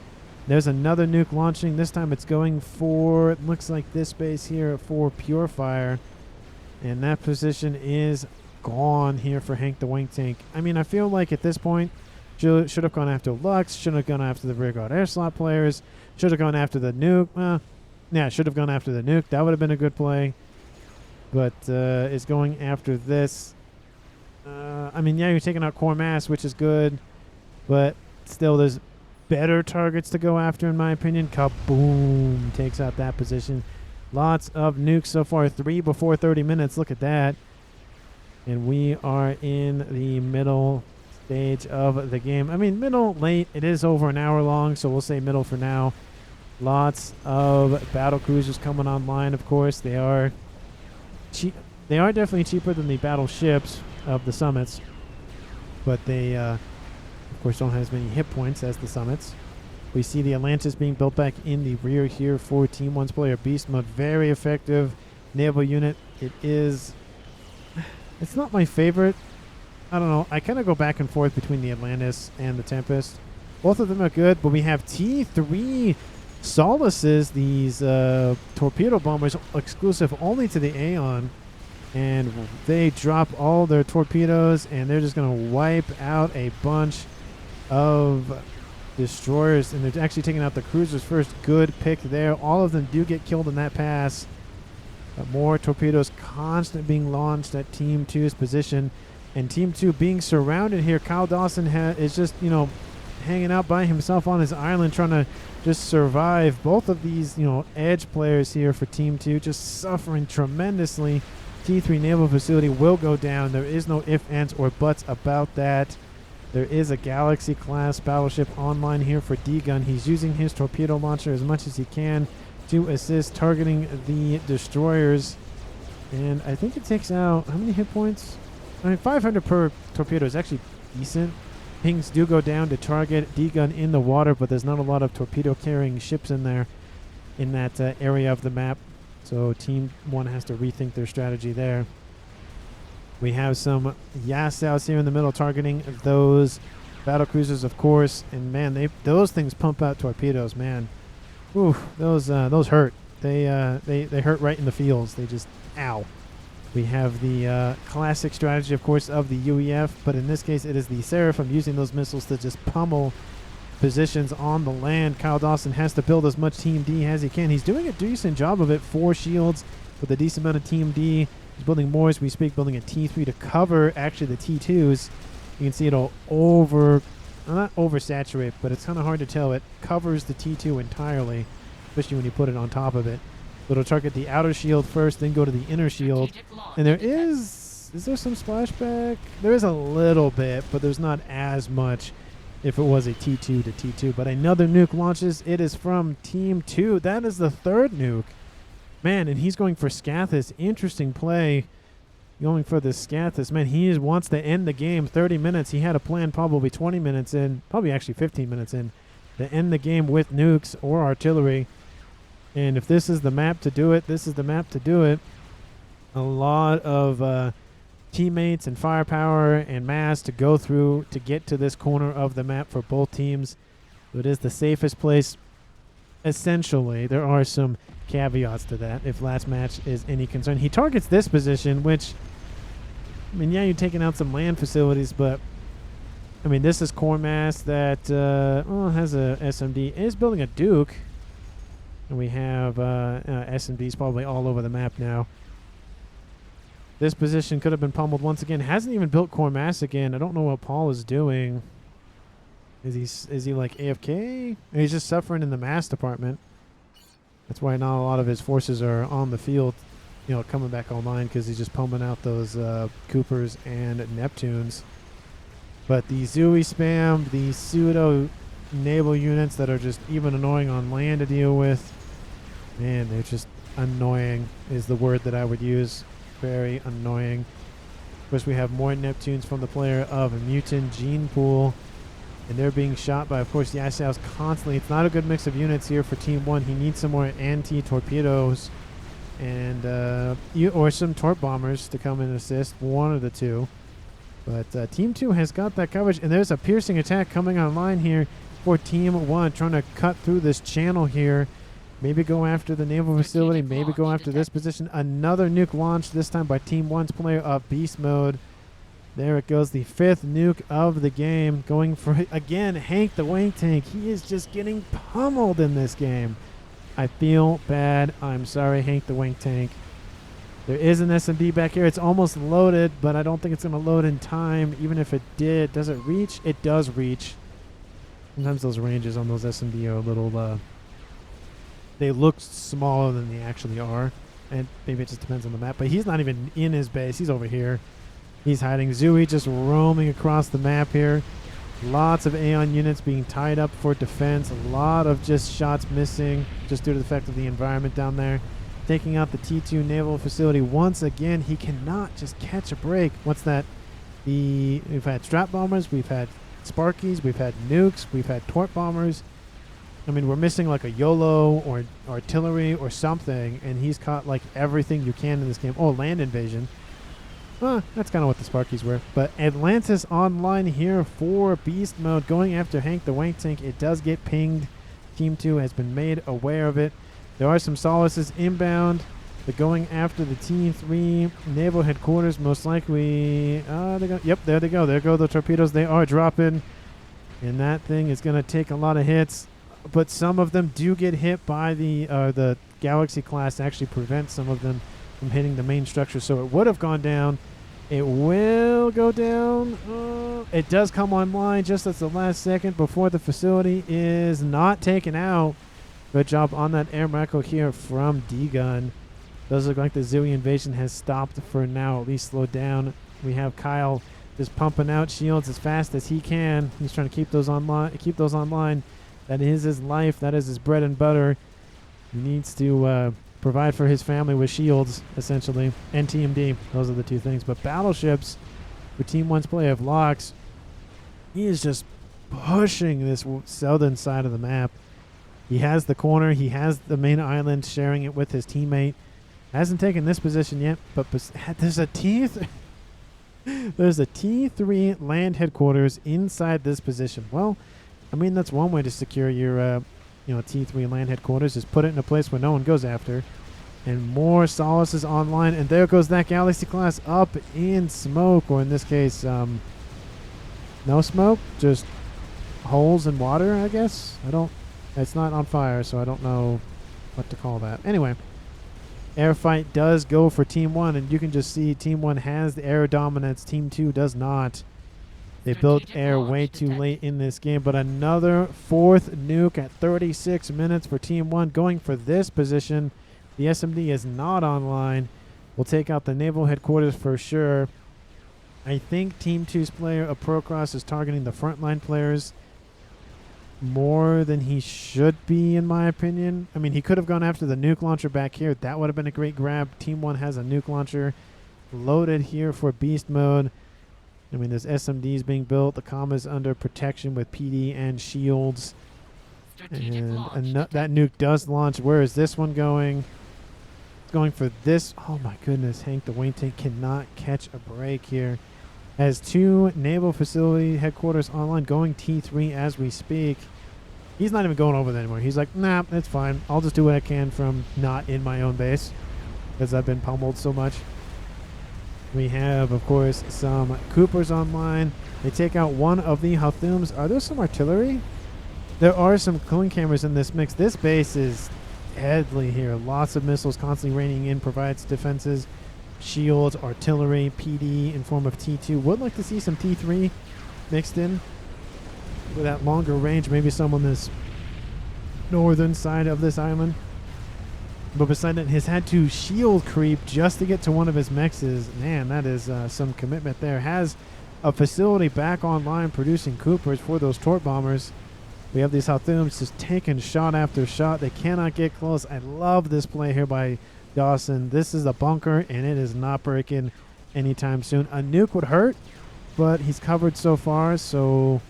There's another nuke launching. This time it's going for, it looks like this base here for Purifier. And that position is gone here for Hank the Wank Tank. I mean, I feel like at this point, should have gone after Lux, should have gone after the rearguard air slot players, should have gone after the nuke. Well, yeah, should have gone after the nuke. That would have been a good play. But is going after this. I mean, yeah, you're taking out core mass, which is good. But still, there's better targets to go after, in my opinion. Kaboom! Takes out that position. Lots of nukes so far. 3 before 30 minutes. Look at that. And we are in the middle stage of the game. I mean, middle, late. It is over an hour long, so we'll say middle for now. Lots of battle cruisers coming online, of course. They are cheap. They are definitely cheaper than the battleships of the summits, but they, of course, don't have as many hit points as the summits. We see the Atlantis being built back in the rear here for Team 1's player. Beast mode, very effective naval unit. It is... It's not my favorite. I don't know. I kind of go back and forth between the Atlantis and the Tempest. Both of them are good, but we have T3 Solaces, these torpedo bombers, exclusive only to the Aeon. And they drop all their torpedoes, and they're just going to wipe out a bunch of destroyers. And they're actually taking out the cruisers first. Good pick there. All of them do get killed in that pass. But more torpedoes constantly being launched at Team 2's position. And Team 2 being surrounded here. Kyle Dawson is just, you know, hanging out by himself on his island, trying to just survive. Both of these, edge players here for Team 2 just suffering tremendously. T3 Naval Facility will go down. There is no ifs, ands, or buts about that. There is a Galaxy-class battleship online here for D-Gun. He's using his torpedo launcher as much as he can to assist targeting the destroyers. And I think it takes out, how many hit points? 500 per torpedo is actually decent. Pings do go down to target D-Gun in the water, but there's not a lot of torpedo-carrying ships in there in that area of the map. So Team 1 has to rethink their strategy there. We have some Yassaus here in the middle targeting those battle cruisers, of course. And man, those things pump out torpedoes, man. Ooh, those hurt. They hurt right in the feels. They just, ow. We have the classic strategy, of course, of the UEF, but in this case, it is the Seraphim using those missiles to just pummel positions on the land. Kyle Dawson has to build as much Team D as he can. He's doing a decent job of it. 4 shields with a decent amount of Team D. He's building more as we speak, building a T3 to cover actually the T2s. You can see it'll not oversaturate, but it's kind of hard to tell. It covers the T2 entirely, especially when you put it on top of it. So it'll target the outer shield first, then go to the inner shield. And there is there some splashback? There is a little bit, but there's not as much if it was a T2 to T2. But another nuke launches. It is from Team 2. That is the third nuke. Man, and he's going for Scathis. Interesting play going for the Scathis. Man, he wants to end the game 30 minutes. He had a plan probably 20 minutes in, probably actually 15 minutes in, to end the game with nukes or artillery. And if this is the map to do it, this is the map to do it. A lot of teammates and firepower and mass to go through to get to this corner of the map for both teams. So it is the safest place. Essentially, there are some caveats to that if last match is any concern. He targets this position, which, I mean, yeah, you're taking out some land facilities, but I mean, this is core mass that has a SMD, is building a Duke. And we have SMDs probably all over the map now. This position could have been pummeled once again. Hasn't even built core mass again. I don't know what Paul is doing. Is he like AFK? Or he's just suffering in the mass department. That's why not a lot of his forces are on the field, coming back online, because he's just pumping out those Coopers and Neptunes. But the Zooey spam, the pseudo naval units that are just even annoying on land to deal with. Man, they're just annoying is the word that I would use. Very annoying. Of course, we have more Neptunes from the player of Mutant Gene Pool. And they're being shot by, of course, Yassaus constantly. It's not a good mix of units here for Team 1. He needs some more anti-torpedoes and or some torp bombers to come and assist. One of the two. But Team 2 has got that coverage. And there's a piercing attack coming online here for Team 1, trying to cut through this channel here. Maybe go after the naval facility. Maybe go after this position. Another nuke launch, this time by Team 1's player of Beast Mode. There it goes, the 5th nuke of the game. Going for, again, Hank the Wing Tank. He is just getting pummeled in this game. I feel bad. I'm sorry, Hank the Wing Tank. There is an SMD back here. It's almost loaded, but I don't think it's going to load in time. Even if it did. Does it reach? It does reach. Sometimes those ranges on those SMD are a little, they look smaller than they actually are. And maybe it just depends on the map. But he's not even in his base. He's over here. He's hiding. Zooey just roaming across the map here. Lots of Aeon units being tied up for defense. A lot of just shots missing just due to the fact of the environment down there. Taking out the T2 naval facility once again. He cannot just catch a break. What's that? We've had strap bombers. We've had Sparkies. We've had nukes. We've had torp bombers. I mean, we're missing like a YOLO or artillery or something, and he's caught like everything you can in this game. Oh, land invasion. That's kind of what the Sparkies were. But Atlantis online here for Beast Mode, going after Hank the Wank Tank. It does get pinged. Team 2 has been made aware of it. There are some solaces inbound. They're going after the Team 3 naval headquarters, most likely. Yep, there they go. There go the torpedoes. They are dropping. And that thing is going to take a lot of hits. But some of them do get hit by the Galaxy class, actually prevent some of them from hitting the main structure. So it would have gone down It will go down. It does come online just at the last second before the facility is not taken out. Good job on that air macro here from D-Gun. Does look like the Zooey invasion has stopped for now, at least slowed down. We have Kyle just pumping out shields as fast as he can. He's trying to keep those online. That is his life. That is his bread and butter. He needs to provide for his family with shields, essentially, and TMD. Those are the two things. But battleships, for Team 1's play of locks, he is just pushing this southern side of the map. He has the corner. He has the main island, sharing it with his teammate. Hasn't taken this position yet, but there's a T3 land headquarters inside this position. Well, I mean, that's one way to secure your T3 land headquarters, is put it in a place where no one goes after. And more Solace is online, and there goes that Galaxy class up in smoke, or in this case, no smoke, just holes in water, I guess. It's not on fire, so I don't know what to call that. Anyway, air fight does go for Team 1, and you can just see Team 1 has the air dominance. Team 2 does not. They built air way too late in this game, but another fourth nuke at 36 minutes for Team 1 going for this position. The SMD is not online. We'll take out the naval headquarters for sure. I think Team 2's player of Procross is targeting the frontline players more than he should be, in my opinion. I mean, he could have gone after the nuke launcher back here. That would have been a great grab. Team 1 has a nuke launcher loaded here for beast mode. I mean, there's SMDs being built. The comm is under protection with PD and shields. And that nuke does launch. Where is this one going? It's going for this. Oh my goodness, Hank, the Wayne tank cannot catch a break here. Has two naval facility headquarters online, going T3 as we speak. He's not even going over there anymore. He's like, nah, it's fine. I'll just do what I can from not in my own base, because I've been pummeled so much. We have, of course, some Coopers online. They take out one of the Hathums. Are there some artillery? There are some cooling cameras in this mix. This base is deadly here. Lots of missiles constantly raining in, provides defenses, shields, artillery, PD in form of T2. Would like to see some T3 mixed in with that longer range. Maybe some on this northern side of this island. But beside that, he's had to shield creep just to get to one of his mexes. Man, that is some commitment there. Has a facility back online producing Coopers for those Tort bombers. We have these Hathums just taking shot after shot. They cannot get close. I love this play here by Dawson. This is a bunker, and it is not breaking anytime soon. A nuke would hurt, but he's covered so far, so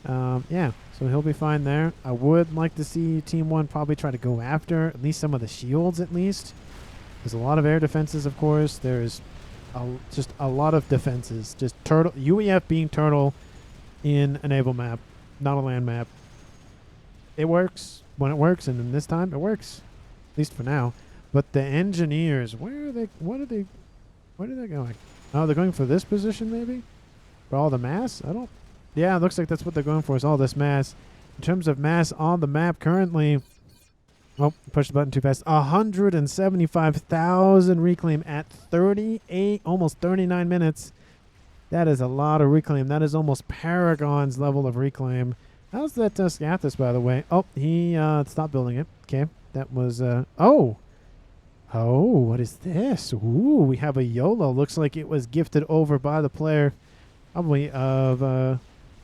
yeah. So he'll be fine there. I would like to see Team 1 probably try to go after at least some of the shields at least. There's a lot of air defenses, of course. There's just a lot of defenses. Just turtle UEF being turtle in a naval map, not a land map. It works when it works, and in this time it works, at least for now. But the engineers, where are they going? Oh, they're going for this position maybe? For all the mass? Yeah, it looks like that's what they're going for, is all this mass. In terms of mass on the map currently, oh, pushed the button too fast. 175,000 reclaim at 38, almost 39 minutes. That is a lot of reclaim. That is almost Paragon's level of reclaim. How's that Scathus, by the way? Oh, he stopped building it. Okay, that was, oh, what is this? Ooh, we have a YOLO. Looks like it was gifted over by the player, probably of,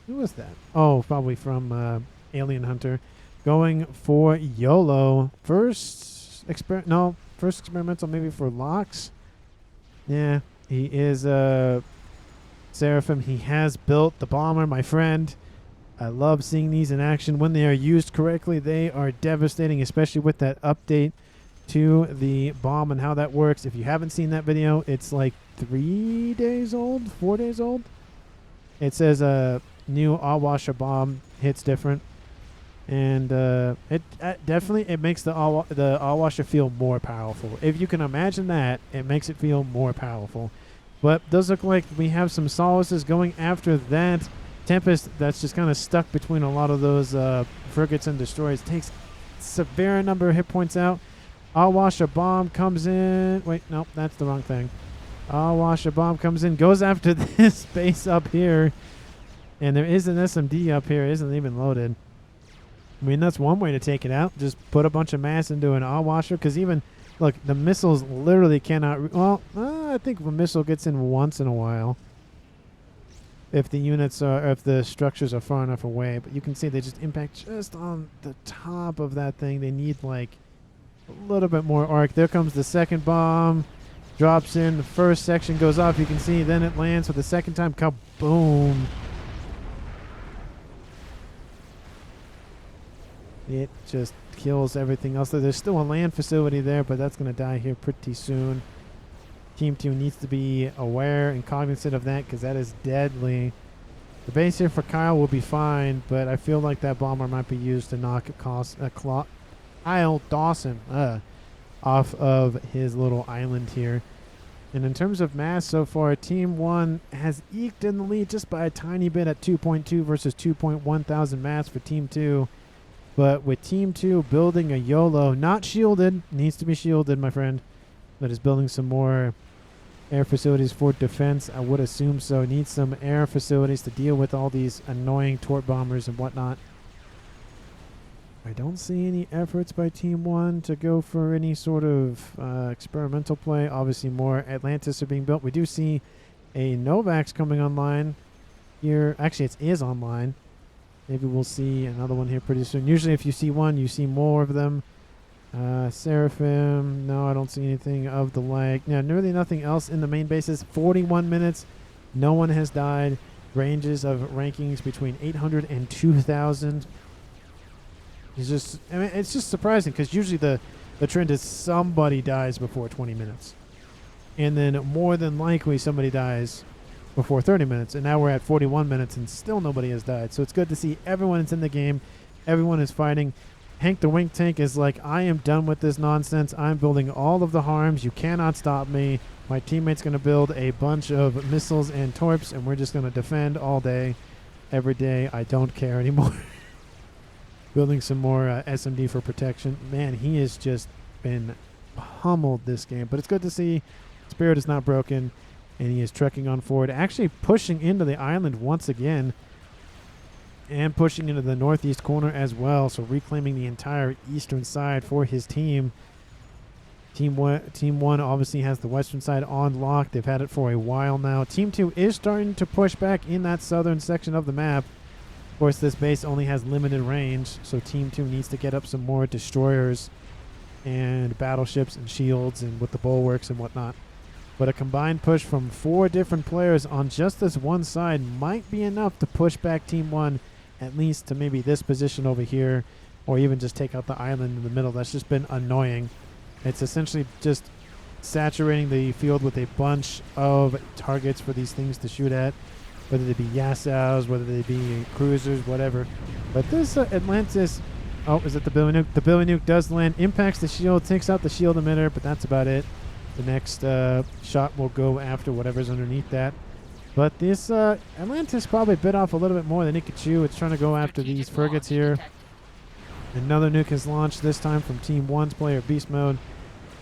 who was that? Oh, probably from Alien Hunter. Going for YOLO. First experimental maybe for locks. Yeah, he is Seraphim. He has built the bomber, my friend. I love seeing these in action. When they are used correctly, they are devastating, especially with that update to the bomb and how that works. If you haven't seen that video, it's like 4 days old. It says new Awasha bomb hits different, and it definitely makes the Awasha feel more powerful. If you can imagine that, it makes it feel more powerful. But does look like we have some Solaces going after that Tempest that's just kind of stuck between a lot of those frigates and destroyers. Takes severe number of hit points out. Awasha bomb comes in. Wait, nope, that's the wrong thing. Washer bomb comes in, goes after this base up here. And there is an SMD up here. It isn't even loaded. I mean, that's one way to take it out. Just put a bunch of mass into an washer. Because even, look, the missiles literally cannot... I think a missile gets in once in a while. If the units are... Or if the structures are far enough away. But you can see they just impact just on the top of that thing. They need, like, a little bit more arc. There comes the second bomb. Drops in. The first section goes off. You can see. Then it lands for the second time. Kaboom. It just kills everything else. There's still a land facility there, but that's going to die here pretty soon. Team 2 needs to be aware and cognizant of that because that is deadly. The base here for Kyle will be fine, but I feel like that bomber might be used to knock Kyle Dawson off of his little island here. And in terms of mass so far, Team 1 has eked in the lead just by a tiny bit at 2.2 versus 2.1 thousand mass for Team 2. But with Team 2 building a YOLO, not shielded, needs to be shielded, my friend, but is building some more air facilities for defense. I would assume so. Needs some air facilities to deal with all these annoying torp bombers and whatnot. I don't see any efforts by Team 1 to go for any sort of experimental play. Obviously, more Atlantis are being built. We do see a Novax coming online here. Actually, it is online. Maybe we'll see another one here pretty soon. Usually if you see one, you see more of them. Seraphim. No, I don't see anything of the like. Now, nearly nothing else in the main bases. 41 minutes. No one has died. Ranges of rankings between 800 and 2,000. It's just surprising because usually the trend is somebody dies before 20 minutes. And then more than likely somebody dies before 30 minutes, and now we're at 41 minutes and still nobody has died. So it's good to see everyone is in the game, everyone is fighting. Hank the Wink Tank is like, I am done with this nonsense. I'm building all of the harms. You cannot stop me. My teammate's going to build a bunch of missiles and torps, and we're just going to defend all day, every day. I don't care anymore. Building some more SMD for protection. Man, he has just been pummeled this game, but it's good to see Spirit is not broken. And he is trekking on forward, actually pushing into the island once again. And pushing into the northeast corner as well. So reclaiming the entire eastern side for his team. Team 1 obviously has the western side on lock. They've had it for a while now. Team 2 is starting to push back in that southern section of the map. Of course, this base only has limited range. So Team 2 needs to get up some more destroyers and battleships and shields and with the bulwarks and whatnot. But a combined push from 4 different players on just this one side might be enough to push back Team 1 at least to maybe this position over here, or even just take out the island in the middle. That's just been annoying. It's essentially just saturating the field with a bunch of targets for these things to shoot at, whether they be Yassaus, whether they be cruisers, whatever. But this Atlantis... Oh, is it the Billy Nuke? The Billy Nuke does land, impacts the shield, takes out the shield emitter, but that's about it. The next shot will go after whatever's underneath that. But this Atlantis probably bit off a little bit more than it could chew. It's trying to go after these frigates here. Another nuke is launched, this time from Team 1's player Beast Mode.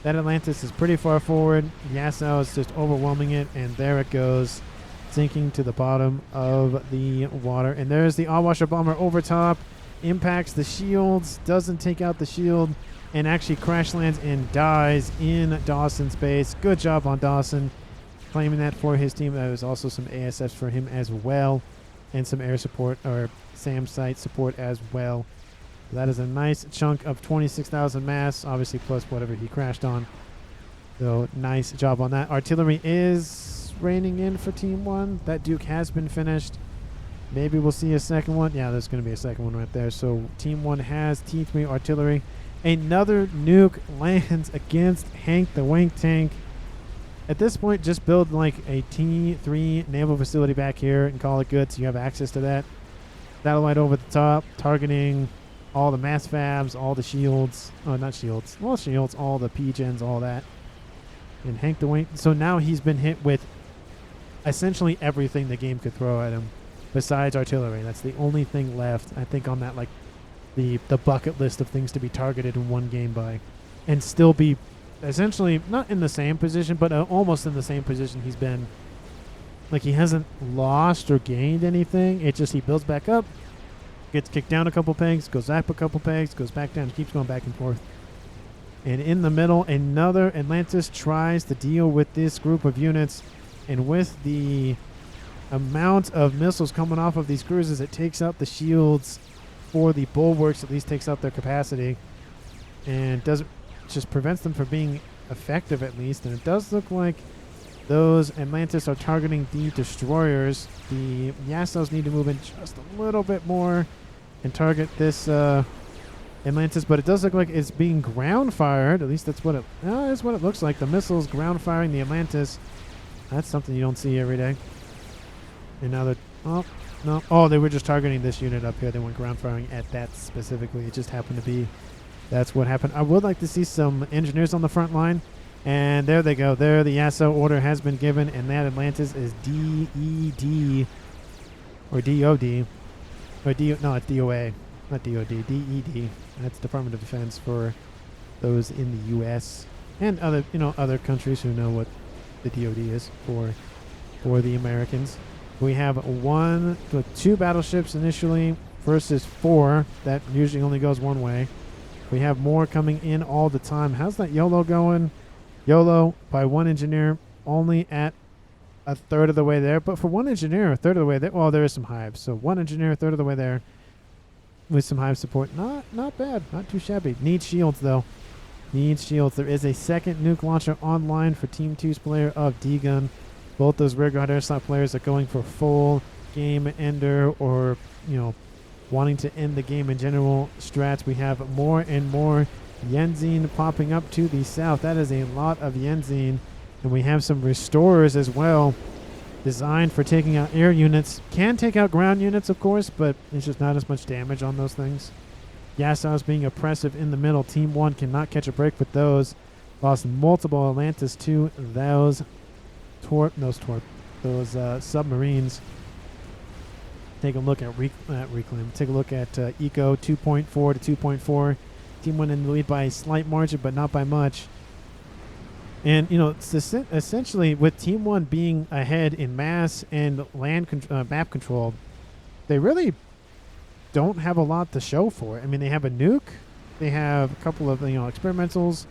That Atlantis is pretty far forward. Yassau is just overwhelming it, and there it goes, sinking to the bottom of the water. And there's the All-Washer Bomber over top. Impacts the shields, doesn't take out the shield, and actually crash lands and dies in Dawson's base. Good job on Dawson, claiming that for his team. There was also some ASFs for him as well, and some air support, or SAM site support as well. That is a nice chunk of 26,000 mass, obviously plus whatever he crashed on. So nice job on that. Artillery is raining in for Team 1. That Duke has been finished. Maybe we'll see a second one. Yeah, there's going to be a second one right there. So Team 1 has T3 artillery. Another nuke lands against Hank the Wink Tank. At this point, just build like a T3 naval facility back here and call it good so you have access to that. Satellite over the top, targeting all the mass fabs, all the shields. Oh, not shields. Well, shields, all the P-gens, all that. And Hank the Wink. So now he's been hit with essentially everything the game could throw at him besides artillery. That's the only thing left, I think, on that, like, the bucket list of things to be targeted in one game by, and still be essentially not in the same position, but almost in the same position he's been. Like, he hasn't lost or gained anything. It's just he builds back up, gets kicked down a couple pegs, goes up a couple pegs, goes back down, keeps going back and forth. And in the middle, another Atlantis tries to deal with this group of units. And with the amount of missiles coming off of these cruisers, it takes out the shields for the bulwarks, at least takes out their capacity. And doesn't just prevents them from being effective, at least. And it does look like those Atlantis are targeting the destroyers. The Yassos need to move in just a little bit more and target this Atlantis, but it does look like it's being ground fired. At least that's what it looks like. The missiles ground firing the Atlantis. That's something you don't see every day. And now they're they were just targeting this unit up here. They weren't ground firing at that specifically. It just happened to be that's what happened. I would like to see some engineers on the front line. And there they go. There, the Yasso order has been given, and that Atlantis is DED or DOD or no, it's DOA, not DOD. DED. That's Department of Defense for those in the U.S. and other countries who know what the DOD is for the Americans. We have two battleships initially versus 4. That usually only goes one way. We have more coming in all the time. How's that YOLO going? YOLO by one engineer, only at a third of the way there. But for one engineer, a third of the way there, well, there is some hives. So one engineer, a third of the way there with some hive support. Not bad. Not too shabby. Needs shields, though. Needs shields. There is a second nuke launcher online for Team 2's player of D-Gun. Both those rear guard air slot players are going for full game ender or, wanting to end the game in general strats. We have more and more Yenzine popping up to the south. That is a lot of Yenzine. And we have some restorers as well, designed for taking out air units. Can take out ground units, of course, but it's just not as much damage on those things. Yassos being oppressive in the middle. Team 1 cannot catch a break with those. Lost multiple Atlantis to those submarines. Take a look at Reclaim. Take a look at Eco 2.4 to 2.4. Team 1 in the lead by a slight margin, but not by much. And, it's essentially with Team 1 being ahead in mass and map control, they really don't have a lot to show for it. I mean, they have a nuke. They have a couple of, experimentals.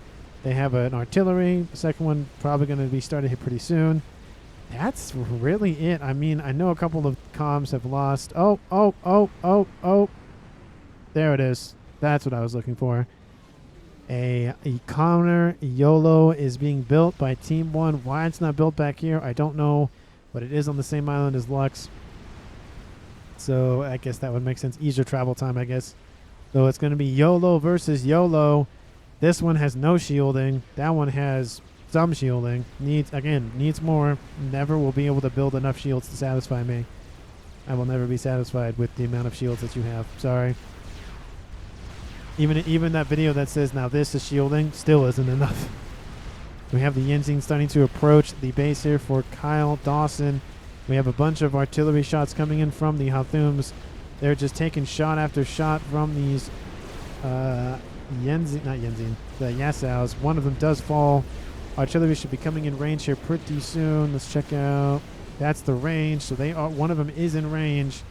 They have an artillery. The second one probably going to be started here pretty soon. That's really it. I mean, I know a couple of comms have lost. Oh. There it is. That's what I was looking for. A counter YOLO is being built by Team 1. Why it's not built back here, I don't know. But it is on the same island as Lux. So I guess that would make sense. Easier travel time, I guess. So it's going to be YOLO versus YOLO. This one has no shielding. That one has some shielding. Needs more. Never will be able to build enough shields to satisfy me. I will never be satisfied with the amount of shields that you have. Sorry. Even that video that says now this is shielding still isn't enough. We have the Yenzine starting to approach the base here for Kyle Dawson. We have a bunch of artillery shots coming in from the Hathums. They're just taking shot after shot from these the Yassos. One of them does fall. Artillery should be coming in range here pretty soon. Let's check out. That's the range. So one of them is in range.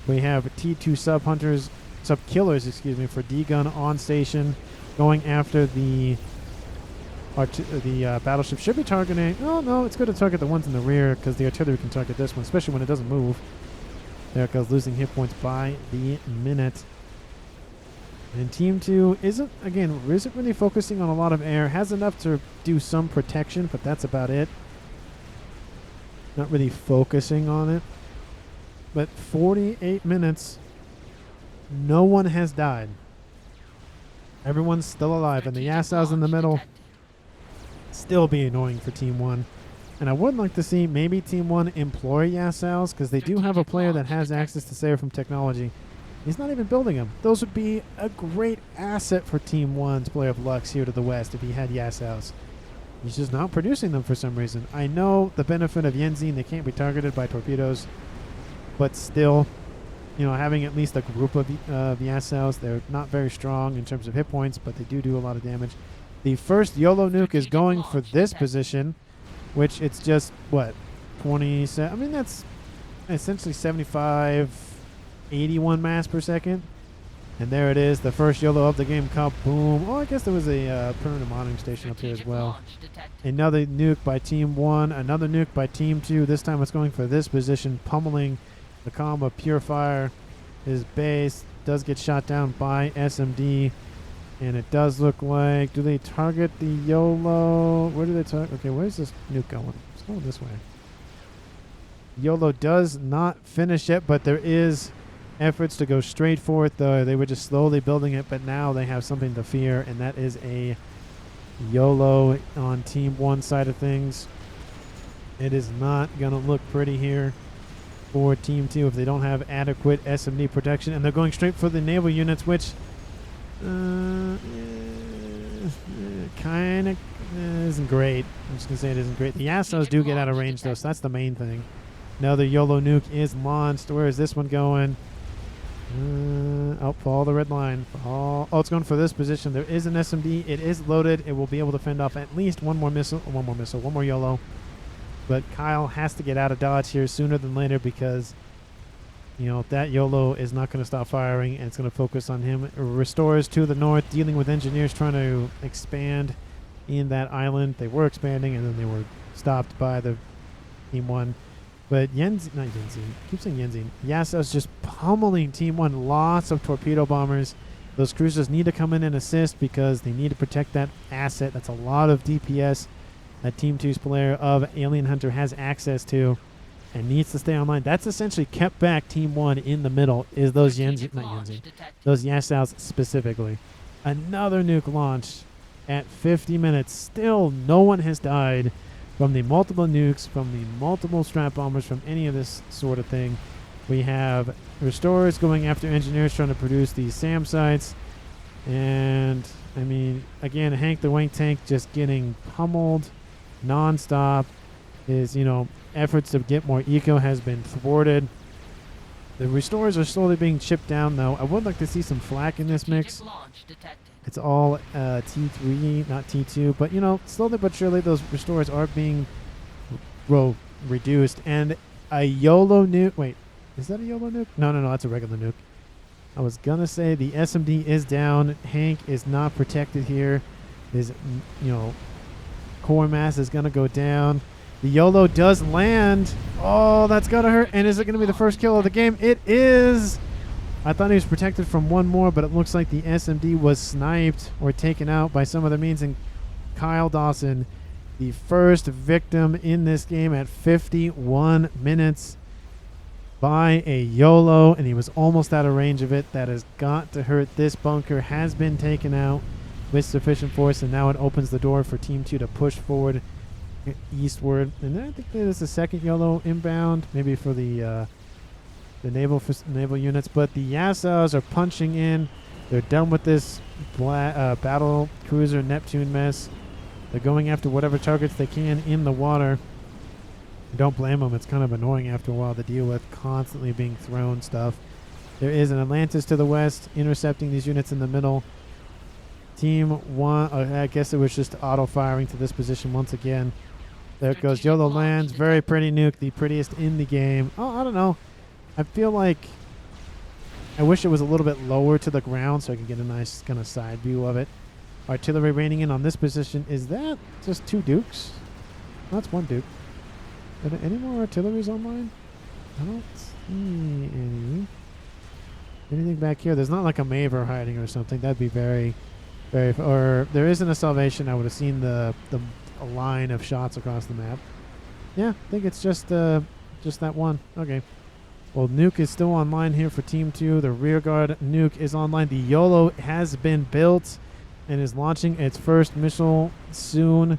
We have T2 sub-killers, for D-Gun on station, going after the battleship. Should be targeting. Oh no, it's good to target the ones in the rear because the artillery can target this one, especially when it doesn't move. There it goes, losing hit points by the minute. And Team 2 isn't really focusing on a lot of air. Has enough to do some protection, but that's about it. Not really focusing on it. But 48 minutes. No one has died. Everyone's still alive, and the Yassos in the middle still be annoying for Team 1. And I would like to see maybe Team 1 employ Yassos, because they do have a player that has access to Seraphim technology. He's not even building them. Those would be a great asset for Team 1's player of Lux here to the west if he had Yassos. He's just not producing them for some reason. I know the benefit of Yenzine, they can't be targeted by torpedoes, but still, having at least a group of Yassos, they're not very strong in terms of hit points, but they do a lot of damage. The first YOLO nuke is going for this position, which it's just, what, 27? I mean, that's essentially 75, 81 mass per second. And there it is, the first YOLO of the game. Kaboom. Oh, I guess there was a permanent monitoring station up here as well. Another nuke by Team 1. Another nuke by Team 2. This time it's going for this position, pummeling the column of Pure Fire. His base does get shot down by SMD. And it does look like... Do they target the YOLO? Where do they target? Okay, where's this nuke going? It's going this way. YOLO does not finish it, but there is... efforts to go straight for it, though. They were just slowly building it, but now they have something to fear, and that is a YOLO on Team 1 side of things. It is not going to look pretty here for Team 2 if they don't have adequate SMD protection, and they're going straight for the naval units, which kind of isn't great. I'm just going to say it isn't great. The ASOs do get out of range, though, so that's the main thing. Another YOLO nuke is launched. Where is this one going? Follow the red line. Oh, it's going for this position. There is an SMD. It is loaded. It will be able to fend off at least one more YOLO. But Kyle has to get out of dodge here sooner than later because, you know, that YOLO is not going to stop firing, and it's going to focus on him. Restores to the north, dealing with engineers trying to expand in that island. They were expanding, and then they were stopped by the Team 1. But keep saying Yenzin. Yaso's just pummeling Team 1. Lots of torpedo bombers. Those cruisers need to come in and assist because they need to protect that asset. That's a lot of DPS that Team 2's player of Alien Hunter has access to and needs to stay online. That's essentially kept back Team 1 in the middle, is those those Yasos specifically. Another nuke launch at 50 minutes. Still, no one has died from the multiple nukes, from the multiple strap bombers, from any of this sort of thing. We have restorers going after engineers trying to produce these SAM sites. And, I mean, again, Hank the Wank Tank just getting pummeled nonstop. His, efforts to get more eco has been thwarted. The restorers are slowly being chipped down, though. I would like to see some flak in this mix. It's all T3, not T2. But, slowly but surely those restorers are being reduced. And a YOLO nuke. Wait, is that a YOLO nuke? No, that's a regular nuke. I was going to say the SMD is down. Hank is not protected here. His, core mass is going to go down. The YOLO does land. Oh, that's going to hurt. And is it going to be the first kill of the game? It is. I thought he was protected from one more, but it looks like the SMD was sniped or taken out by some other means. And Kyle Dawson, the first victim in this game at 51 minutes by a YOLO, and he was almost out of range of it. That has got to hurt. This bunker has been taken out with sufficient force, and now it opens the door for Team 2 to push forward eastward. And I think there's a second YOLO inbound, maybe for the naval units, but the Yasos are punching in. They're done with this battle cruiser Neptune mess. They're going after whatever targets they can in the water. Don't blame them. It's kind of annoying after a while to deal with constantly being thrown stuff. There is an Atlantis to the west intercepting these units in the middle. Team 1, I guess it was just auto firing to this position once again. There it goes. YOLO lands. Very pretty nuke, the prettiest in the game. Oh, I don't know. I feel like I wish it was a little bit lower to the ground so I could get a nice kind of side view of it. Artillery raining in on this position. Is that just 2 Dukes? No, that's 1 Duke. Are there any more artilleries online? I don't see anything back here. There's not like a Maver hiding or something. That'd be very, very... Or there isn't a Salvation. I would have seen a line of shots across the map. Yeah, I think it's just that one. Okay. Well, Nuke is still online here for Team 2. The rearguard Nuke is online. The YOLO has been built and is launching its first missile soon.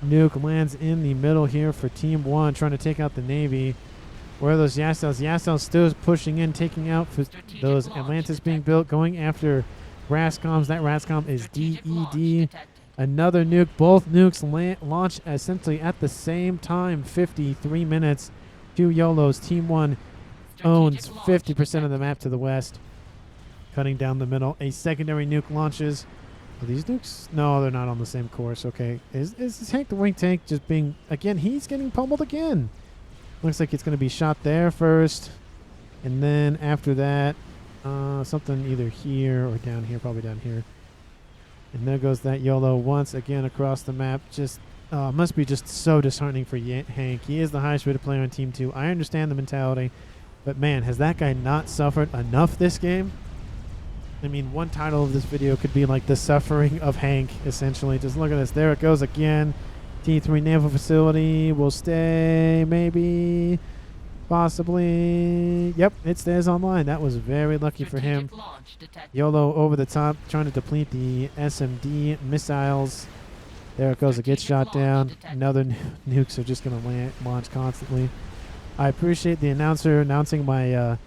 Nuke lands in the middle here for Team 1, trying to take out the Navy. Where are those Yasos? Yasos still pushing in, taking out those Atlantis being built, going after Rascoms. That Rascom is DED. Another nuke. Both nukes launch essentially at the same time. 53 minutes. 2 YOLOs. Team 1 owns 50% of the map to the west, cutting down the middle. A secondary nuke launches Are these nukes? No, they're not on the same course. Okay. Is this Hank the Wing Tank just being... Again, he's getting pummeled again. Looks like it's going to be shot there first. And then after that, something either here or down here. Probably down here. And there goes that YOLO once again across the map. Just must be just so disheartening for Hank. He is the highest rated player on Team 2. I understand the mentality. But man, has that guy not suffered enough this game? I mean, one title of this video could be like the suffering of Hank, essentially. Just look at this. There it goes again. T3 Naval Facility will stay, maybe, possibly. Yep, it stays online. That was very lucky for him. YOLO over the top, trying to deplete the SMD missiles. There it goes. It gets shot down. Another nukes are just going to launch constantly. I appreciate the announcer announcing my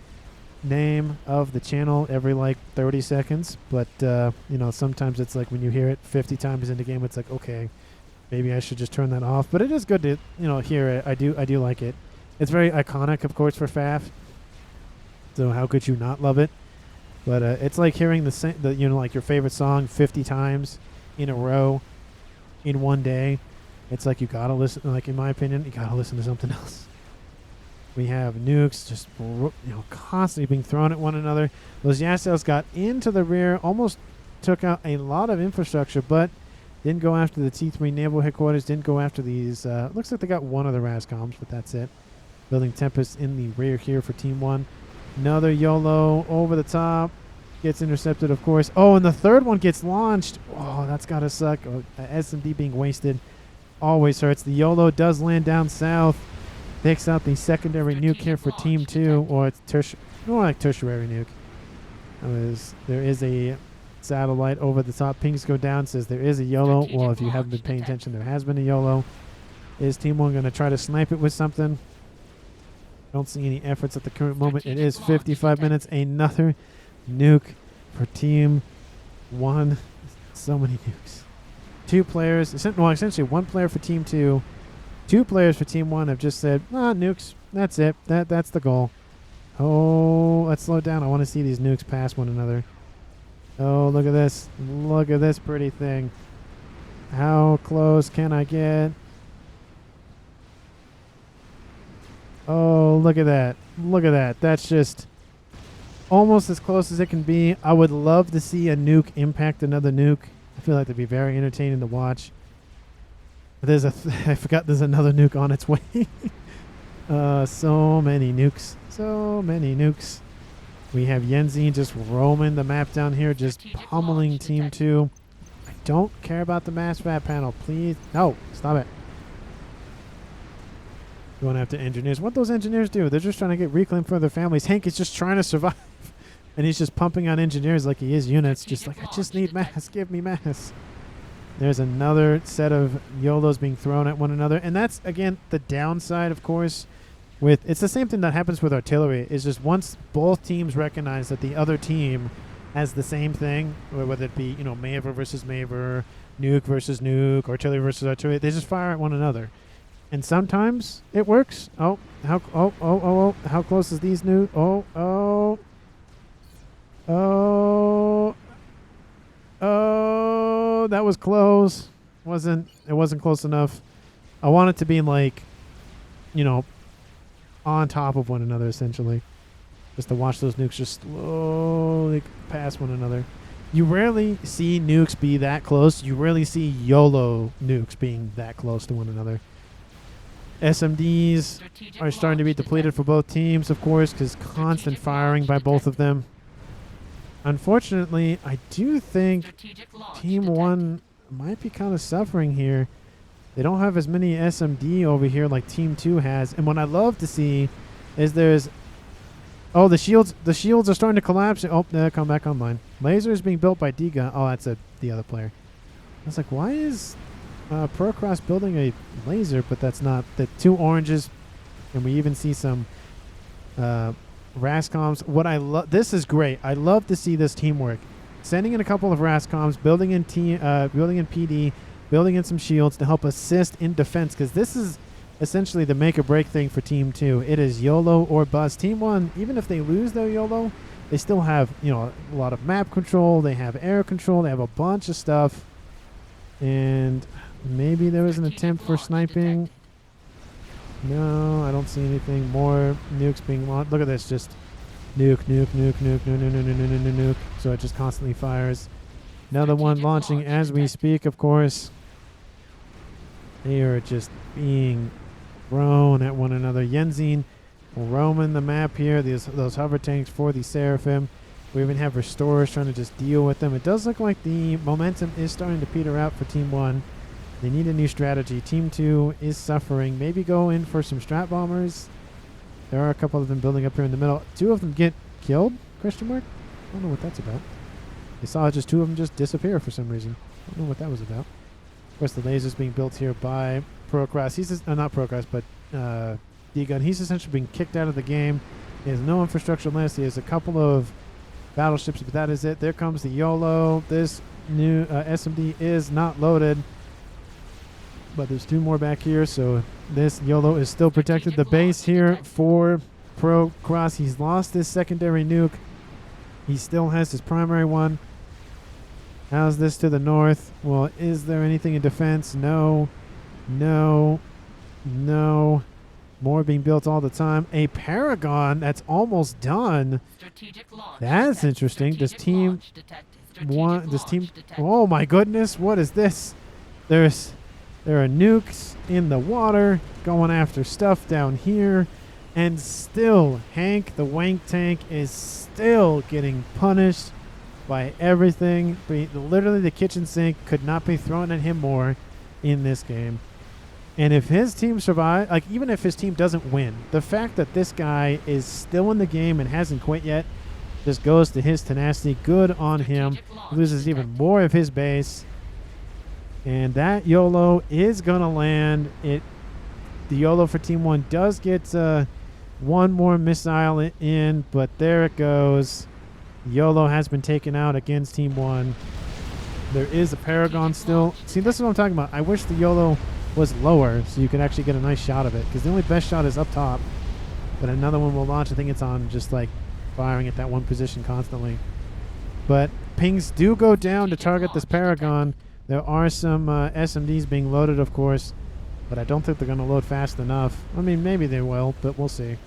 name of the channel every like 30 seconds, but you know, sometimes it's like when you hear it 50 times in the game, it's like, okay, maybe I should just turn that off. But it is good to, you know, hear it. I do like it. It's very iconic, of course, for FAF. So how could you not love it? But it's like hearing the you know, like your favorite song 50 times in a row in one day. It's like you gotta listen. Like in my opinion, you gotta listen to something else. We have nukes just, you know, constantly being thrown at one another. Those Yasels got into the rear, almost took out a lot of infrastructure, but didn't go after the T3 Naval Headquarters, didn't go after these. Looks like they got one of the RASCOMs, but that's it. Building Tempest in the rear here for Team 1. Another YOLO over the top. Gets intercepted, of course. Oh, and the third one gets launched. Oh, that's got to suck. Oh, SMD being wasted always hurts. The YOLO does land down south. Takes out the secondary nuke here for Team 2, or it's more like tertiary nuke. There is a satellite over the top. Pings go down, says there is a YOLO. Well, if you haven't been paying attention, there has been a YOLO. Is Team 1 going to try to snipe it with something? Don't see any efforts at the current moment. It is 55 minutes. Another nuke for Team 1. So many nukes. 2 players. Well, essentially 1 player for Team 2. 2 players for Team 1 have just said, nukes. That's it. That's the goal. Oh, let's slow down. I want to see these nukes pass one another. Oh, look at this. Look at this pretty thing. How close can I get? Oh, look at that. Look at that. That's just almost as close as it can be. I would love to see a nuke impact another nuke. I feel like that'd be very entertaining to watch. But I forgot there's another nuke on its way. So many nukes. So many nukes. We have Yenzi just roaming the map down here, just pummeling Team 2. I don't care about the mass FAT panel. Please. No, stop it. Going after engineers. What those engineers do? They're just trying to get reclaim for their families. Hank is just trying to survive. And he's just pumping on engineers like he is units. Just like, I just need mass. Give me mass. There's another set of YOLOs being thrown at one another. And that's, again, the downside, of course. It's the same thing that happens with artillery. Is just once both teams recognize that the other team has the same thing, whether it be, you know, Maver versus Maver, Nuke versus Nuke, artillery versus artillery, they just fire at one another. And sometimes it works. Oh, how close is these nuke? Oh, that was close. It wasn't close enough. I want it to be like, you know, on top of one another, essentially. Just to watch those nukes just slowly pass one another. You rarely see nukes be that close. You rarely see YOLO nukes being that close to one another. SMDs are starting to be depleted for both teams, of course, because constant firing by both of them. Unfortunately, I do think Team 1 might be kind of suffering here. They don't have as many SMD over here like Team 2 has. And what I love to see is there's... Oh, the shields are starting to collapse. Oh, they come back online. Laser is being built by Diga. Oh, that's the other player. I was like, why is Procross building a laser? But that's not. The 2 oranges. And we even see some RASCOMs. What I love... This is great. I love to see this teamwork. Sending in a couple of RASCOMs, building in PD, building in some shields to help assist in defense, because this is essentially the make or break thing for Team 2. It is YOLO or bust. Team 1, even if they lose their YOLO, they still have, you know, a lot of map control. They have air control. They have a bunch of stuff. And maybe there was an attempt for sniping. No, I don't see anything. More nukes being launched. Look at this, just nuke, nuke, nuke, nuke, nuke, nuke, nuke, nuke, nuke, nuke. So it just constantly fires. Another one launching as we speak, of course. They are just being thrown at one another. Yenzine roaming the map here. Those hover tanks for the Seraphim. We even have restorers trying to just deal with them. It does look like the momentum is starting to peter out for Team 1. They need a new strategy. Team 2 is suffering. Maybe go in for some strat bombers. There are a couple of them building up here in the middle. 2 of them get killed? Question mark? I don't know what that's about. I saw just 2 of them just disappear for some reason. I don't know what that was about. Of course, the laser's being built here by Procross. He's just, not Procross, but D-Gun. He's essentially being kicked out of the game. He has no infrastructure left. He has a couple of battleships, but that is it. There comes the YOLO. This new SMD is not loaded, but there's 2 more back here, so this YOLO is still protected. The base here for Procross. He's lost his secondary nuke. He still has his primary one. How's this to the north? Well, is there anything in defense? No. No. No. More being built all the time. A Paragon that's almost done. That's interesting. Does team one? Does team? Oh my goodness! What is this? There are nukes in the water going after stuff down here, and still Hank the Wank Tank is still getting punished by everything. Literally, the kitchen sink could not be thrown at him more in this game. And if his team survives, like even if his team doesn't win, the fact that this guy is still in the game and hasn't quit yet just goes to his tenacity. Good on him. Loses even more of his base. And that YOLO is going to land. The YOLO for Team 1 does get 1 more missile in, but there it goes. YOLO has been taken out against Team 1. There is a Paragon still. See, this is what I'm talking about. I wish the YOLO was lower so you could actually get a nice shot of it, because the only best shot is up top, but another one will launch. I think it's on just like firing at that one position constantly. But pings do go down to target this Paragon. There are some SMDs being loaded, of course, but I don't think they're going to load fast enough. I mean, maybe they will, but we'll see.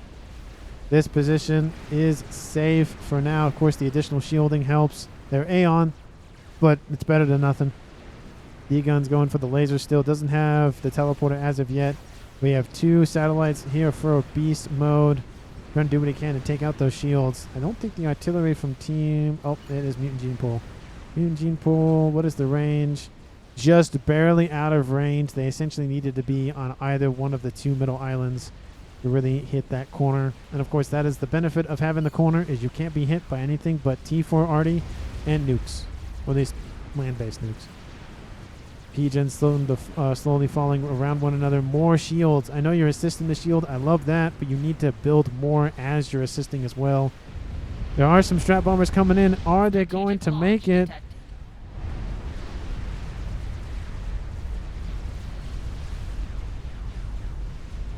This position is safe for now. Of course, the additional shielding helps. They're Aeon, but it's better than nothing. D-Gun's going for the laser still. Doesn't have the teleporter as of yet. We have 2 satellites here for beast mode. Trying to do what he can to take out those shields. I don't think the artillery from team... Oh, it is Mutant Gene Pool. Mutant Gene Pool, what is the range? Just barely out of range. They essentially needed to be on either one of the 2 middle islands to really hit that corner. And of course, that is the benefit of having the corner, is you can't be hit by anything but T4 arty and nukes. Or at least land-based nukes. P-Gens slowly falling around one another. More shields. I know you're assisting the shield. I love that, but you need to build more as you're assisting as well. There are some strat bombers coming in. Are they going to make it?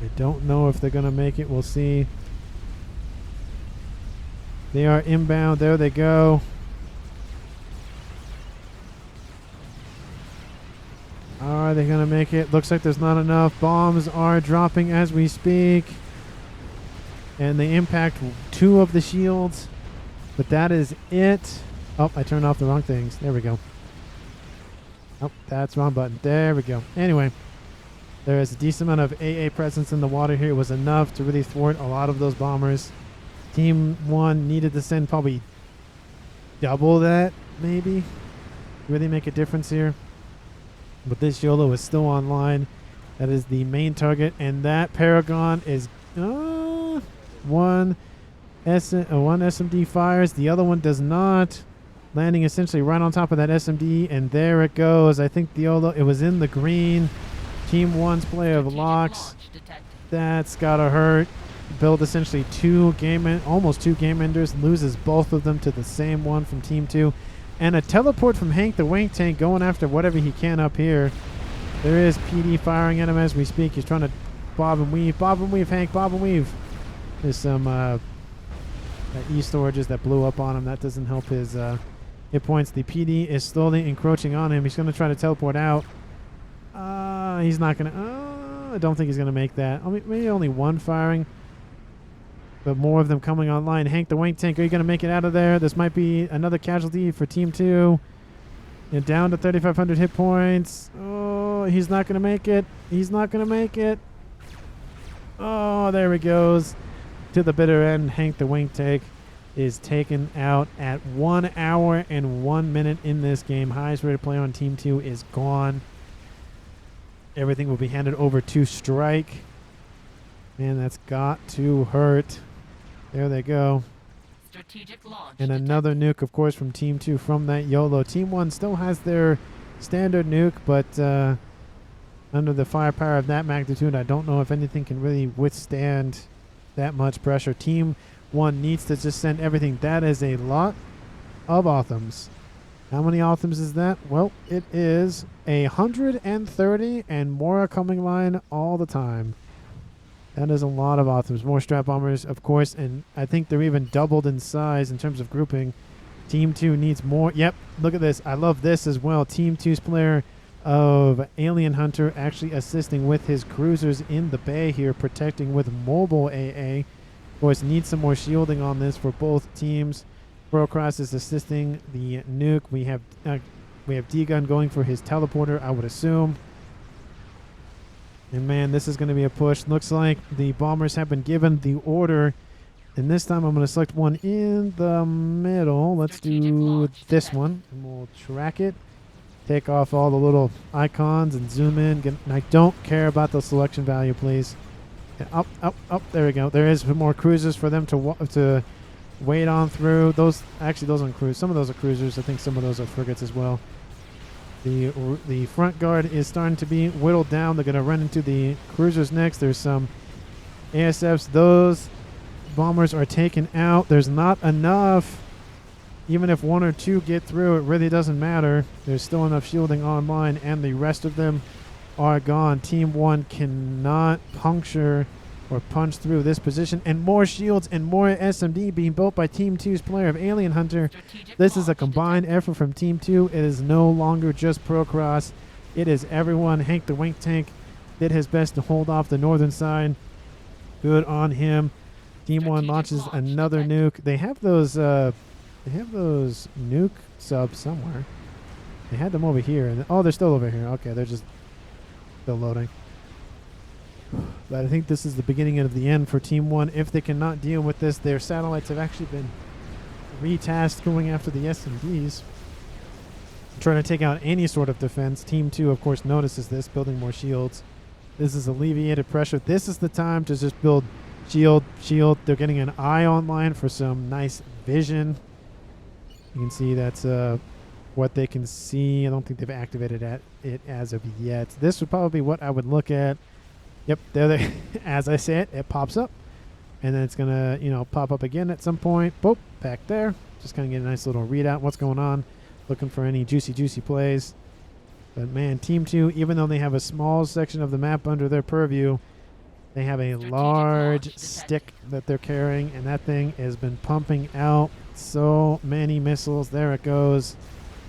I don't know if they're going to make it. We'll see. They are inbound. There they go. Are they going to make it? Looks like there's not enough. Bombs are dropping as we speak. And they impact 2 of the shields. But that is it. Oh, I turned off the wrong things. There we go. Oh, that's wrong button. There we go. Anyway, there is a decent amount of AA presence in the water here. It was enough to really thwart a lot of those bombers. Team 1 needed to send probably double that, maybe. Really make a difference here. But this YOLO is still online. That is the main target. And that Paragon is one SMD fires. The other one does not. Landing essentially right on top of that SMD. And there it goes. I think the YOLO, it was in the green. Team 1's player of locks. That's got to hurt. Build essentially almost 2 game enders. Loses both of them to the same one from Team 2. And a teleport from Hank the Wank Tank going after whatever he can up here. There is PD firing at him as we speak. He's trying to bob and weave. Bob and weave, Hank. Bob and weave. There's some That E-storages that blew up on him, that doesn't help his hit points. The PD is slowly encroaching on him. He's going to try to teleport out. He's not going to... I don't think he's going to make that. I mean, maybe only one firing. But more of them coming online. Hank the Wank Tank, are you going to make it out of there? This might be another casualty for Team 2. You're down to 3,500 hit points. Oh, he's not going to make it. He's not going to make it. Oh, there he goes. To the bitter end, Hank the Wank Tank is taken out at 1 hour and 1 minute in this game. Highest rated player on Team 2 is gone. Everything will be handed over to Strike. Man, that's got to hurt. There they go. Strategic launch and another nuke, of course, from Team 2 from that YOLO. Team 1 still has their standard nuke, but under the firepower of that magnitude, I don't know if anything can really withstand that much pressure. Team 1 needs to just send everything. That is a lot of Authams. How many Authams is that? Well, it is 130, and more are coming line all the time. That is a lot of Authams. More strap bombers, of course, and I think they're even doubled in size in terms of grouping. Team 2 needs more. Yep, look at this. I love this as well. Team 2's player of Alien Hunter actually assisting with his cruisers in the bay here, protecting with mobile AA. Of course, needs some more shielding on this for both teams. Procross is assisting the nuke. We have D-Gun going for his teleporter, I would assume. And man, this is going to be a push. Looks like the bombers have been given the order. And this time I'm going to select one in the middle. Let's do this one. And we'll track it. Take off all the little icons and zoom in. And I don't care about the selection value, please. And up, up, up. There we go. There is more cruisers for them to wade on through. Those aren't cruisers. Some of those are cruisers. I think some of those are frigates as well. The front guard is starting to be whittled down. They're going to run into the cruisers next. There's some ASFs. Those bombers are taken out. There's not enough. Even if one or two get through, it really doesn't matter. There's still enough shielding online, and the rest of them are gone. Team 1 cannot puncture or punch through this position. And more shields and more SMD being built by Team 2's player of Alien Hunter. This is a combined effort from Team 2. It is no longer just Procross. It is everyone. Hank the Wank Tank did his best to hold off the northern side. Good on him. Team 1 launches another nuke. They have those nuke subs somewhere. They had them over here. And oh, they're still over here. Okay, they're just still loading. But I think this is the beginning of the end for Team 1. If they cannot deal with this, their satellites have actually been retasked going after the SMDs, trying to take out any sort of defense. Team 2, of course, notices this, building more shields. This is alleviated pressure. This is the time to just build shield. They're getting an eye online for some nice vision. You can see that's what they can see. I don't think they've activated it as of yet. This would probably be what I would look at. Yep, there they, as I say it pops up. And then it's going to, pop up again at some point. Boop, back there. Just kind of get a nice little readout. What's going on? Looking for any juicy plays. But man, Team 2, even though they have a small section of the map under their purview, they have a large stick that they're carrying. And that thing has been pumping out so many missiles. There it goes.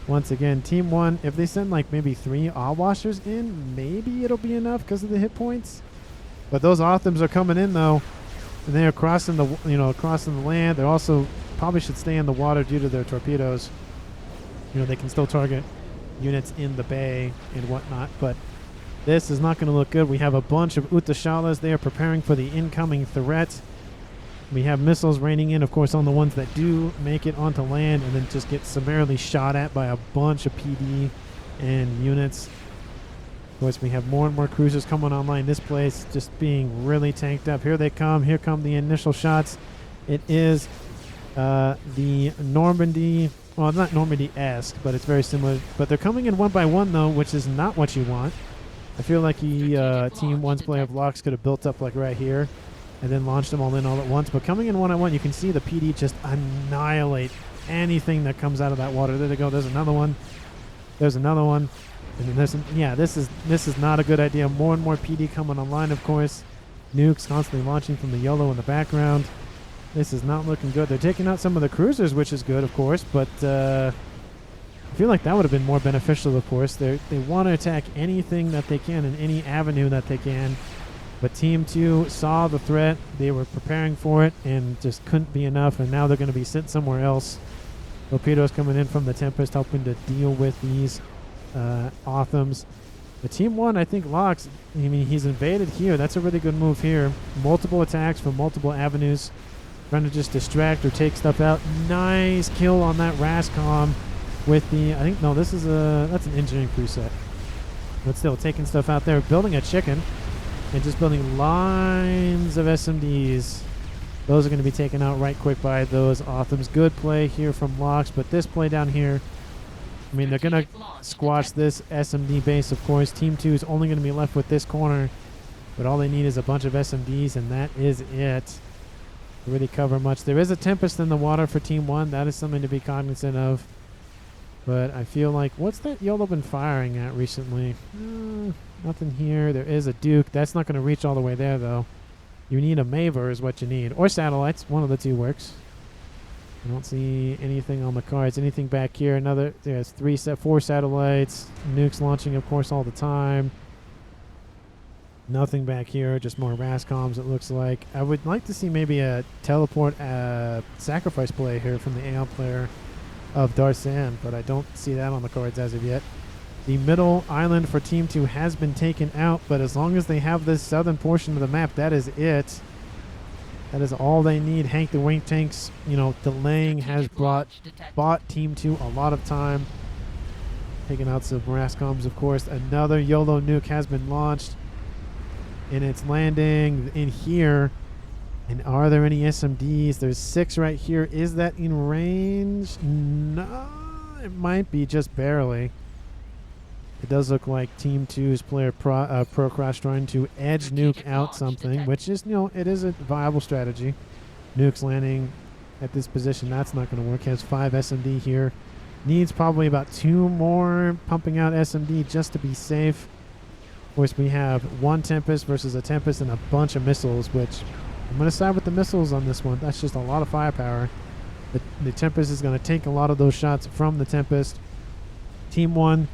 Once again, Team 1, if they send like maybe 3 Aw-washers in, maybe it'll be enough because of the hit points. But those Authams are coming in though, and they are crossing the land. They also probably should stay in the water due to their torpedoes. They can still target units in the bay and whatnot, but this is not going to look good. We have a bunch of Utashalas. They are preparing for the incoming threat. We have missiles raining in, of course, on the ones that do make it onto land and then just get summarily shot at by a bunch of PD and units. Of course, we have more and more cruisers coming online. This place just being really tanked up. Here they come. Here come the initial shots. It is the Normandy. Well, not Normandy-esque, but it's very similar. But they're coming in one by one, though, which is not what you want. I feel like Team 1's player of Locks could have built up like right here and then launched them all in all at once. But coming in one-on-one, you can see the PD just annihilate anything that comes out of that water. There they go. There's another one. There's another one. And then this is not a good idea. More and more PD coming online, of course. Nukes constantly launching from the YOLO in the background. This is not looking good. They're taking out some of the cruisers, which is good, of course, but I feel like that would have been more beneficial, of course. They want to attack anything that they can in any avenue that they can, but Team 2 saw the threat. They were preparing for it and just couldn't be enough, and now they're going to be sent somewhere else. Torpedoes coming in from the Tempest, helping to deal with these Othams. The Team 1, I think, locks. I mean, he's invaded here. That's a really good move here. Multiple attacks from multiple avenues. Trying to just distract or take stuff out. Nice kill on that Rascom with the, I think, no, this is that's an engineering preset. But still, taking stuff out there. Building a chicken and just building lines of SMDs. Those are going to be taken out right quick by those Othams. Good play here from Locks, but this play down here, I mean, they're going to squash this SMD base, of course. Team 2 is only going to be left with this corner, but all they need is a bunch of SMDs, and that is it. To really cover much. There is a Tempest in the water for Team 1. That is something to be cognizant of. But I feel like, what's that YOLO been firing at recently? Nothing here. There is a Duke. That's not going to reach all the way there, though. You need a Maver is what you need. Or satellites. One of the two works. I don't see anything on the cards. Anything back here? There's 4 satellites. Nukes launching, of course, all the time. Nothing back here. Just more Rascoms, it looks like. I would like to see maybe a teleport sacrifice play here from the Aeon player of Darsan, but I don't see that on the cards as of yet. The middle island for Team 2 has been taken out, but as long as they have this southern portion of the map, that is it. That is all they need. Hank the Wing Tanks, delaying has bought Team 2 a lot of time. Taking out some Rascoms, of course. Another YOLO nuke has been launched, and it's landing in here. And are there any SMDs? There's 6 right here. Is that in range? No, it might be just barely. It does look like Team 2's player Procross trying to edge nuke out something, which is, it is a viable strategy. Nuke's landing at this position. That's not going to work. Has 5 SMD here. Needs probably about 2 more pumping out SMD just to be safe. Of course, we have 1 Tempest versus a Tempest and a bunch of missiles, which I'm going to side with the missiles on this one. That's just a lot of firepower. The Tempest is going to take a lot of those shots from the Tempest. Team 1,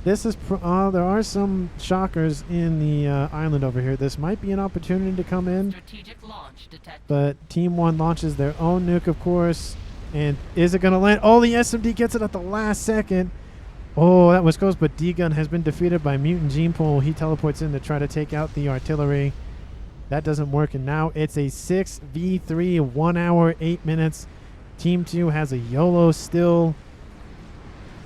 this is there are some shockers in the island over here. This might be an opportunity to come in. Strategic launch detected. But Team 1 launches their own nuke, of course. And is it going to land? Oh, the SMD gets it at the last second. Oh, that was close, but D-Gun has been defeated by Mutant Gene Pool. He teleports in to try to take out the artillery. That doesn't work, and now it's a 6v3, 1 hour, 8 minutes. Team 2 has a YOLO still.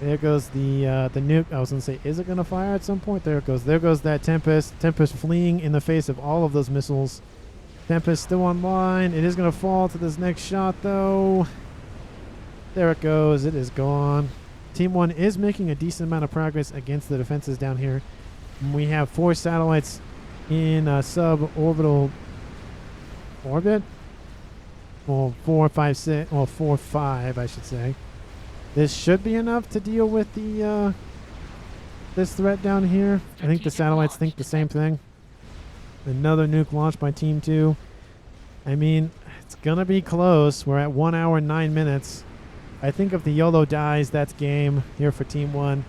There goes the nuke. I was going to say, is it going to fire at some point? There it goes. There goes that Tempest. Tempest fleeing in the face of all of those missiles. Tempest still online. It is going to fall to this next shot, though. There it goes. It is gone. Team 1 is making a decent amount of progress against the defenses down here. We have 4 satellites in suborbital orbit. Well, 4, 5, 6. Well, 4, 5, I should say. This should be enough to deal with the this threat down here. I think the satellites think the same thing. Another nuke launched by Team 2. I mean, it's going to be close. We're at 1 hour, 9 minutes. I think if the YOLO dies, that's game here for Team 1.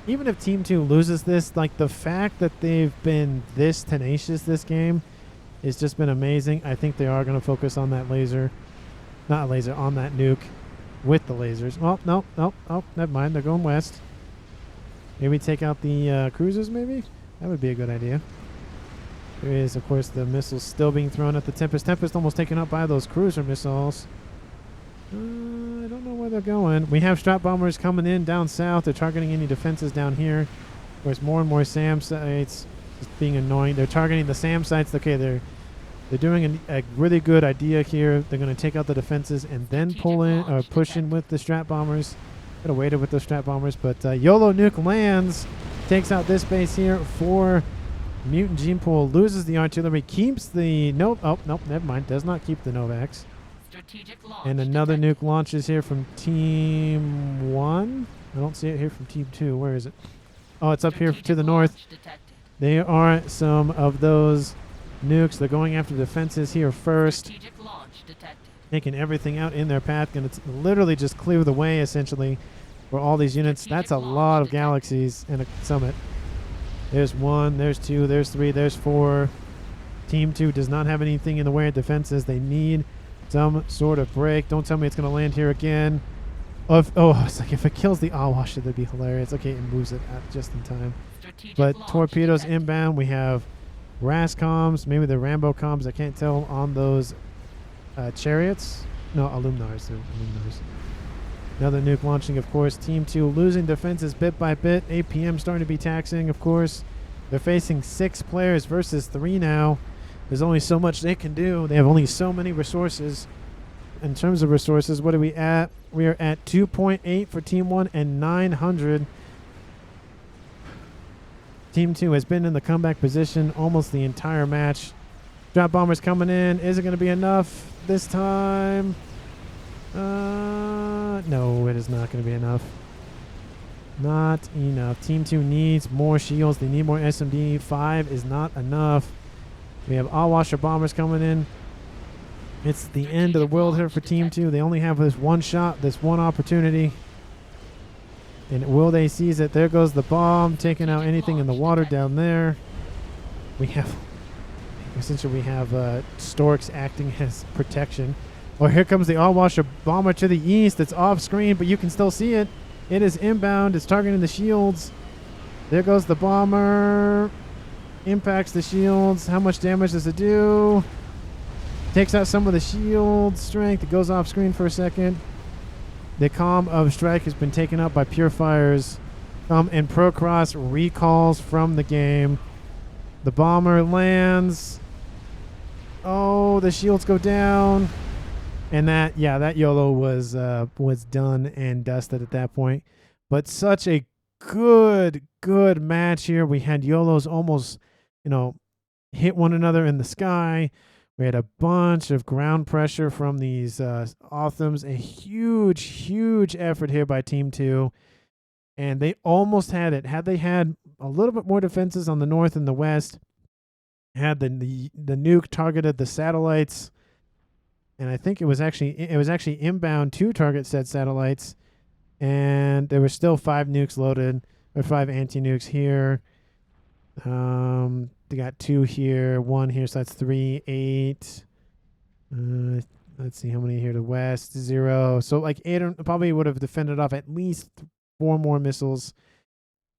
Even if Team 2 loses this, like the fact that they've been this tenacious this game has just been amazing. I think they are going to focus on that laser. Not laser, on that nuke with the lasers. Well, no. Oh, never mind. They're going west. Maybe take out the cruisers, maybe? That would be a good idea. There is, of course, the missiles still being thrown at the Tempest. Tempest almost taken out by those cruiser missiles. I don't know where they're going. We have strap bombers coming in down south. They're targeting any defenses down here. Of course, more and more SAM sites. Just being annoying. They're targeting the SAM sites. Okay, they're doing a really good idea here. They're going to take out the defenses and then pull in or push in with the strap bombers. Could have waited with those strap bombers, but YOLO nuke lands, takes out this base here for Mutant Gene Pool. Loses the artillery, keeps the nope. Never mind. Does not keep the Novax. And another nuke launches here from Team 1. I don't see it here from Team 2. Where is it? Oh, it's up here to the north. There are some of those nukes. They're going after defenses here first. taking everything out in their path, and it's literally just clear the way essentially for all these units. That's a lot of galaxies in a summit. There's 1, there's 2, there's 3, there's 4. Team 2 does not have anything in the way of defenses. They need some sort of break. Don't tell me it's going to land here again. It's like if it kills the Awash, that'd be hilarious. Okay, it moves it out just in time. But torpedoes inbound. We have RAS comms, maybe the Rambo comms. I can't tell on those chariots. No, Alumnars. They're Alumnars. Another nuke launching, of course. Team 2 losing defenses bit by bit. APM starting to be taxing, of course. They're facing 6 players versus 3 now. There's only so much they can do. They have only so many resources. In terms of resources, what are we at? We are at 2.8 for Team 1 and 900. Team 2 has been in the comeback position almost the entire match. Drop bombers coming in. Is it going to be enough this time? No, it is not going to be enough. Not enough. Team 2 needs more shields. They need more SMD. 5 is not enough. We have All-Washer bombers coming in. It's the end of the world here for Team 2. They only have this one shot, this one opportunity. And will they seize it? There goes the bomb, taking out anything in the water down there. We have, essentially we have Storks acting as protection. Oh, here comes the All-Washer bomber to the east. It's off screen, but you can still see it. It is inbound. It's targeting the shields. There goes the bomber. Impacts the shields. How much damage does it do? Takes out some of the shield strength. It goes off screen for a second. The comm of strike has been taken up by Purifiers. And Procross recalls from the game. The bomber lands. Oh, the shields go down. And that YOLO was done and dusted at that point. But such a good match here. We had YOLOs almost, hit one another in the sky. We had a bunch of ground pressure from these Othams. A huge effort here by Team 2. And they almost had it. Had they had a little bit more defenses on the north and the west, had the nuke targeted the satellites, and I think it was actually inbound to target said satellites, and there were still 5 nukes loaded, or 5 anti-nukes here. They got 2 here, 1 here, so that's 3, 8. Let's see how many here to west, 0. So like 8 probably would have defended off at least 4 more missiles.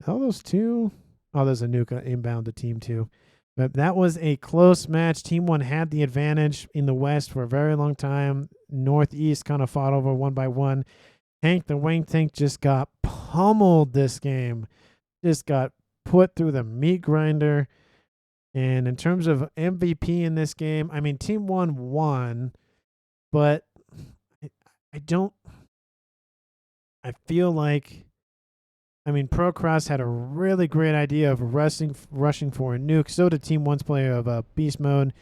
Oh, those 2? Oh, there's a nuke inbound to Team 2. But that was a close match. Team 1 had the advantage in the west for a very long time. Northeast kind of fought over one by one. Hank the Wing Tank just got pummeled this game. Just got put through the meat grinder. And in terms of MVP in this game, I mean, Team 1 won, but I feel like, Procross had a really great idea of rushing for a nuke. So did Team 1's player of Beast Mode.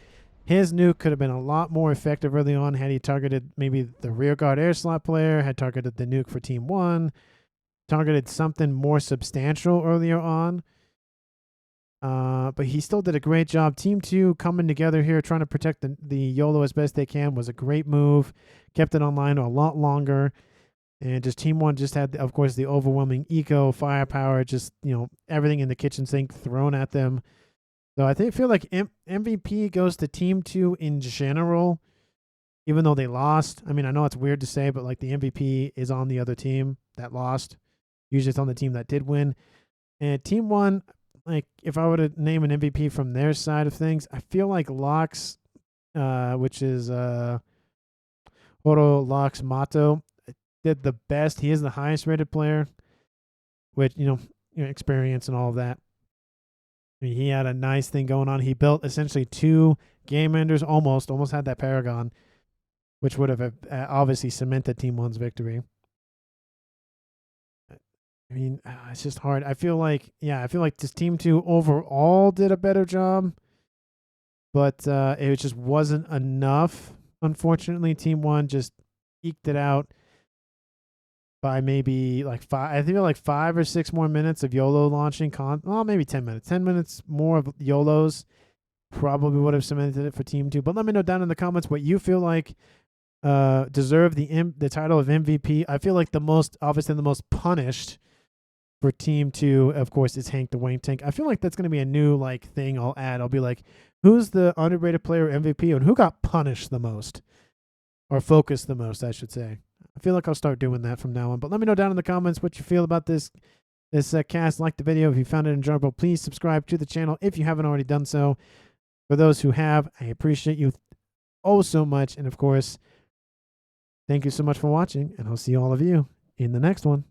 His nuke could have been a lot more effective early on had he targeted maybe the rearguard air slot player, had targeted the nuke for Team 1, targeted something more substantial earlier on. But he still did a great job. Team 2 coming together here, trying to protect the YOLO as best they can, was a great move. Kept it online a lot longer. And just Team 1 just had, of course, the overwhelming eco firepower, just, everything in the kitchen sink thrown at them. So I feel like MVP goes to Team 2 in general, even though they lost. I know it's weird to say, but like the MVP is on the other team that lost. Usually it's on the team that did win. And Team 1, like if I were to name an MVP from their side of things, I feel like Lox, which is Oro Lox Mato, did the best. He is the highest rated player, with experience and all of that. He had a nice thing going on. He built essentially 2 game enders, almost had that Paragon, which would have obviously cemented Team 1's victory. It's just hard. I feel like this Team 2 overall did a better job, but it just wasn't enough. Unfortunately, Team 1 just eked it out by maybe like 5. I feel like 5 or 6 more minutes of YOLO launching. Maybe 10 minutes. 10 minutes more of YOLOs probably would have cemented it for Team 2. But let me know down in the comments what you feel like deserve the title of MVP. I feel like the most punished for Team 2, of course, is Hank the Wayne Tank. I feel like that's going to be a new thing I'll add. I'll be like, who's the underrated player MVP and who got punished the most? Or focused the most, I should say. I feel like I'll start doing that from now on. But let me know down in the comments what you feel about this cast. Like the video if you found it enjoyable. Please subscribe to the channel if you haven't already done so. For those who have, I appreciate you oh so much. And of course, thank you so much for watching, and I'll see all of you in the next one.